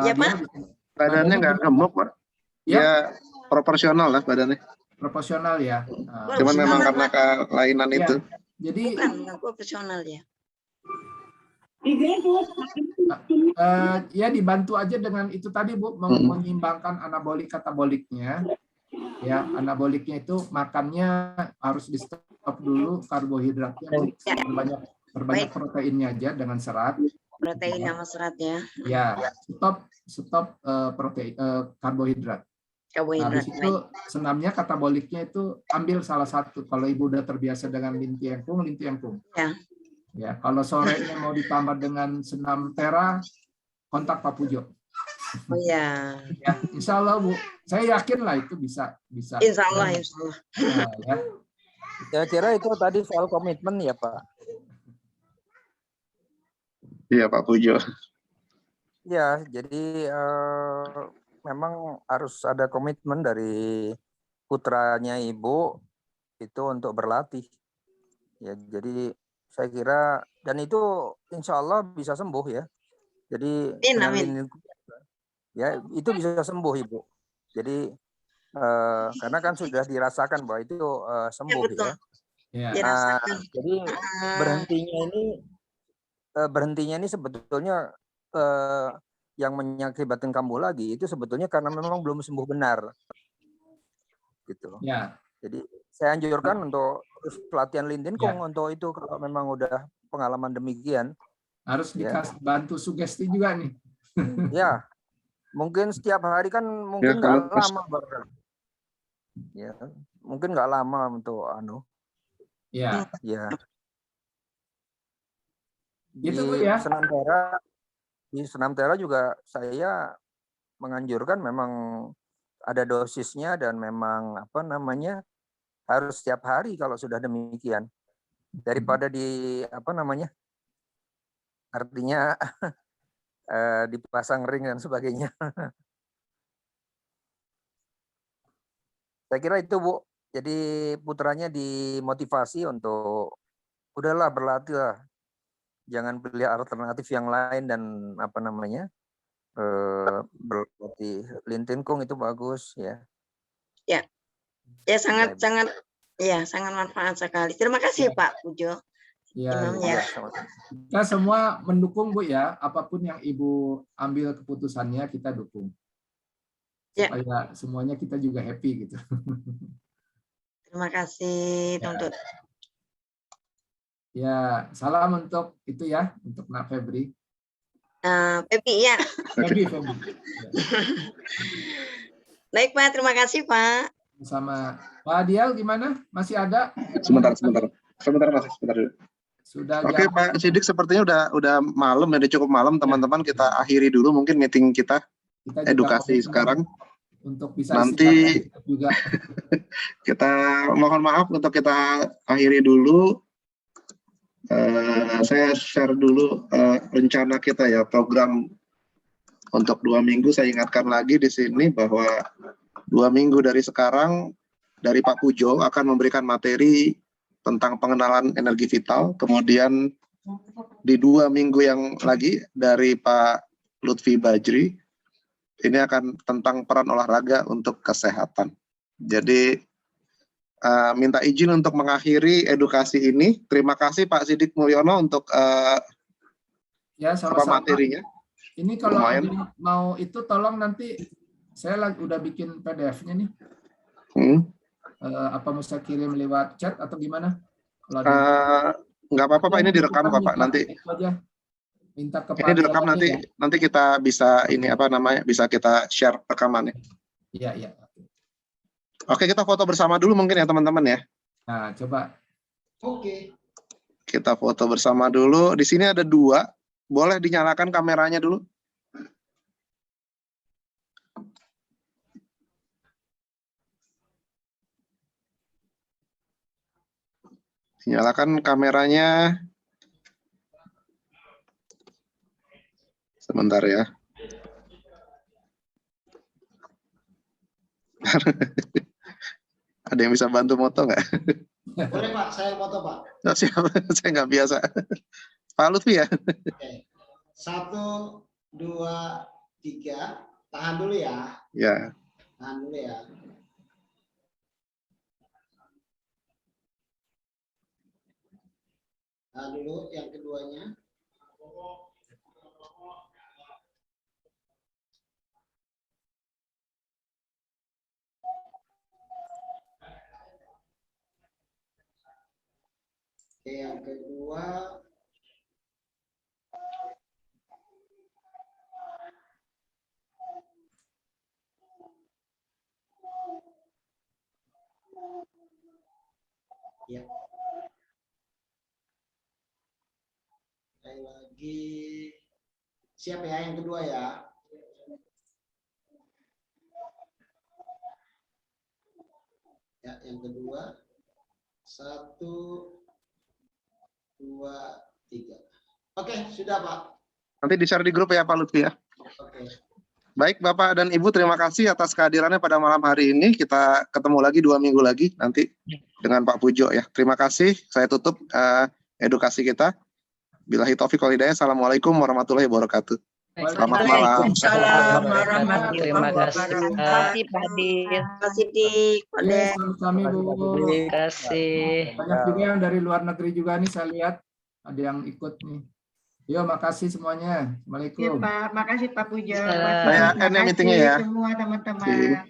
Ya Pak. Badannya nggak gemuk, Pak. Ya. Ya proporsional lah badannya. Proporsional ya. Cuman memang karena kelainan Ya. itu. Jadi Bukan profesional ya. Ya dibantu aja dengan itu tadi Bu, menyimbangkan anabolik kataboliknya. Ya, anaboliknya itu makannya harus di stop dulu, karbohidratnya Bu. Perbanyak proteinnya aja dengan serat. Protein sama seratnya. Ya, stop protein karbohidrat. Habis itu senamnya kataboliknya itu ambil salah satu. Kalau Ibu udah terbiasa dengan linti engkung. Ya. Ya, kalau sorenya mau ditambah dengan senam tera, kontak Pak Pujo. Oh ya. Ya, insya Allah Bu, saya yakin lah itu bisa. Insya Allah. Nah, ya. Saya kira itu tadi soal komitmen ya Pak. Iya Pak Pujo. Ya, jadi memang harus ada komitmen dari putranya Ibu itu untuk berlatih. Ya, jadi saya kira dan itu insya Allah bisa sembuh ya. Jadi ya itu bisa sembuh Ibu. Jadi karena kan sudah dirasakan bahwa itu sembuh ya. Nah, jadi berhentinya ini sebetulnya yang mengakibatkan kambuh lagi itu sebetulnya karena memang belum sembuh benar. Gitu. Ya. Jadi saya anjurkan untuk pelatihan Lintin Kung untuk itu kalau memang udah pengalaman demikian. Harus dikasih bantu sugesti juga nih. Ya, mungkin setiap hari kan mungkin nggak lama ya, mungkin nggak lama untuk Ya. Ya. Gitu Bu ya. Di Senam Tera juga saya menganjurkan memang ada dosisnya dan memang harus setiap hari kalau sudah demikian daripada artinya dipasang ring dan sebagainya. Saya kira itu Bu. Jadi putranya dimotivasi untuk udahlah berlatih lah. Jangan pilih alternatif yang lain dan berlatih Lintin Kung itu bagus ya. Ya. Ya sangat manfaat sekali. Terima kasih Pak Pujo. Ya. Kita semua mendukung Bu ya, apapun yang Ibu ambil keputusannya kita dukung. Supaya semuanya kita juga happy gitu. Terima kasih Tuntut. Ya, salam untuk itu ya, untuk Nak Febri. Feby ya. Feby. Baik Pak, terima kasih Pak. Sama Pak Dial gimana? Masih ada? Sebentar Mas, sebentar dulu. Sudah. Oke Pak Sidik, sepertinya udah malam ya, udah cukup malam teman-teman. Kita akhiri dulu mungkin meeting kita edukasi sekarang. Untuk bisa nanti juga. Kita mohon maaf untuk kita akhiri dulu. Saya share dulu rencana kita ya, program untuk 2 minggu. Saya ingatkan lagi di sini bahwa 2 minggu dari sekarang dari Pak Pujo akan memberikan materi tentang pengenalan energi vital. Kemudian di 2 minggu yang lagi dari Pak Lutfi Bajri ini akan tentang peran olahraga untuk kesehatan. Jadi minta izin untuk mengakhiri edukasi ini. Terima kasih Pak Sidik Mulyono untuk sama-sama. Materinya. Ini kalau mau itu tolong nanti saya udah bikin PDF-nya nih. Apa mesti kirim lewat chat atau gimana? Nggak apa-apa Pak, ini direkam kok Pak nanti. Itu aja. Minta ini direkam nanti kita bisa bisa kita share rekamannya. Iya. Oke, kita foto bersama dulu mungkin ya teman-teman ya. Nah, coba. Oke. Kita foto bersama dulu. Di sini ada 2. Boleh dinyalakan kameranya dulu. Dinyalakan kameranya. Sebentar ya. Ada yang bisa bantu moto nggak? Boleh Pak, saya foto Pak. Oh, siap, saya nggak biasa. Pak Lutfi ya. Oke. 1, 2, 3. Tahan dulu ya. Ya. Tahan dulu ya. Tahan dulu yang keduanya. Oke, yang kedua. Ya. Sekali lagi. Siap ya yang kedua ya. Ya, yang kedua. 1, 2, 3. Oke, sudah Pak. Nanti di-share di grup ya Pak Lutfi ya. Oke. Baik Bapak dan Ibu, terima kasih atas kehadirannya pada malam hari ini. Kita ketemu lagi 2 minggu lagi nanti dengan Pak Pujo ya. Terima kasih. Saya tutup edukasi kita. Billahi taufiq wal hidayah. Assalamualaikum warahmatullahi wabarakatuh. Selamat malam. Waalaikumsalam warahmatullahi Terima kasih. wabarakatuh. Terima kasih Pak Adil. Terima kasih Dik. Boleh. Kami Bu. Terima kasih. Banyak juga yang dari luar negeri juga nih saya lihat ada yang ikut nih. Yo, makasih semuanya. Ya, Assalamualaikum. Pak, makasih Pak Pujo. Saya end meetingnya ya. Semua teman-teman. Ya.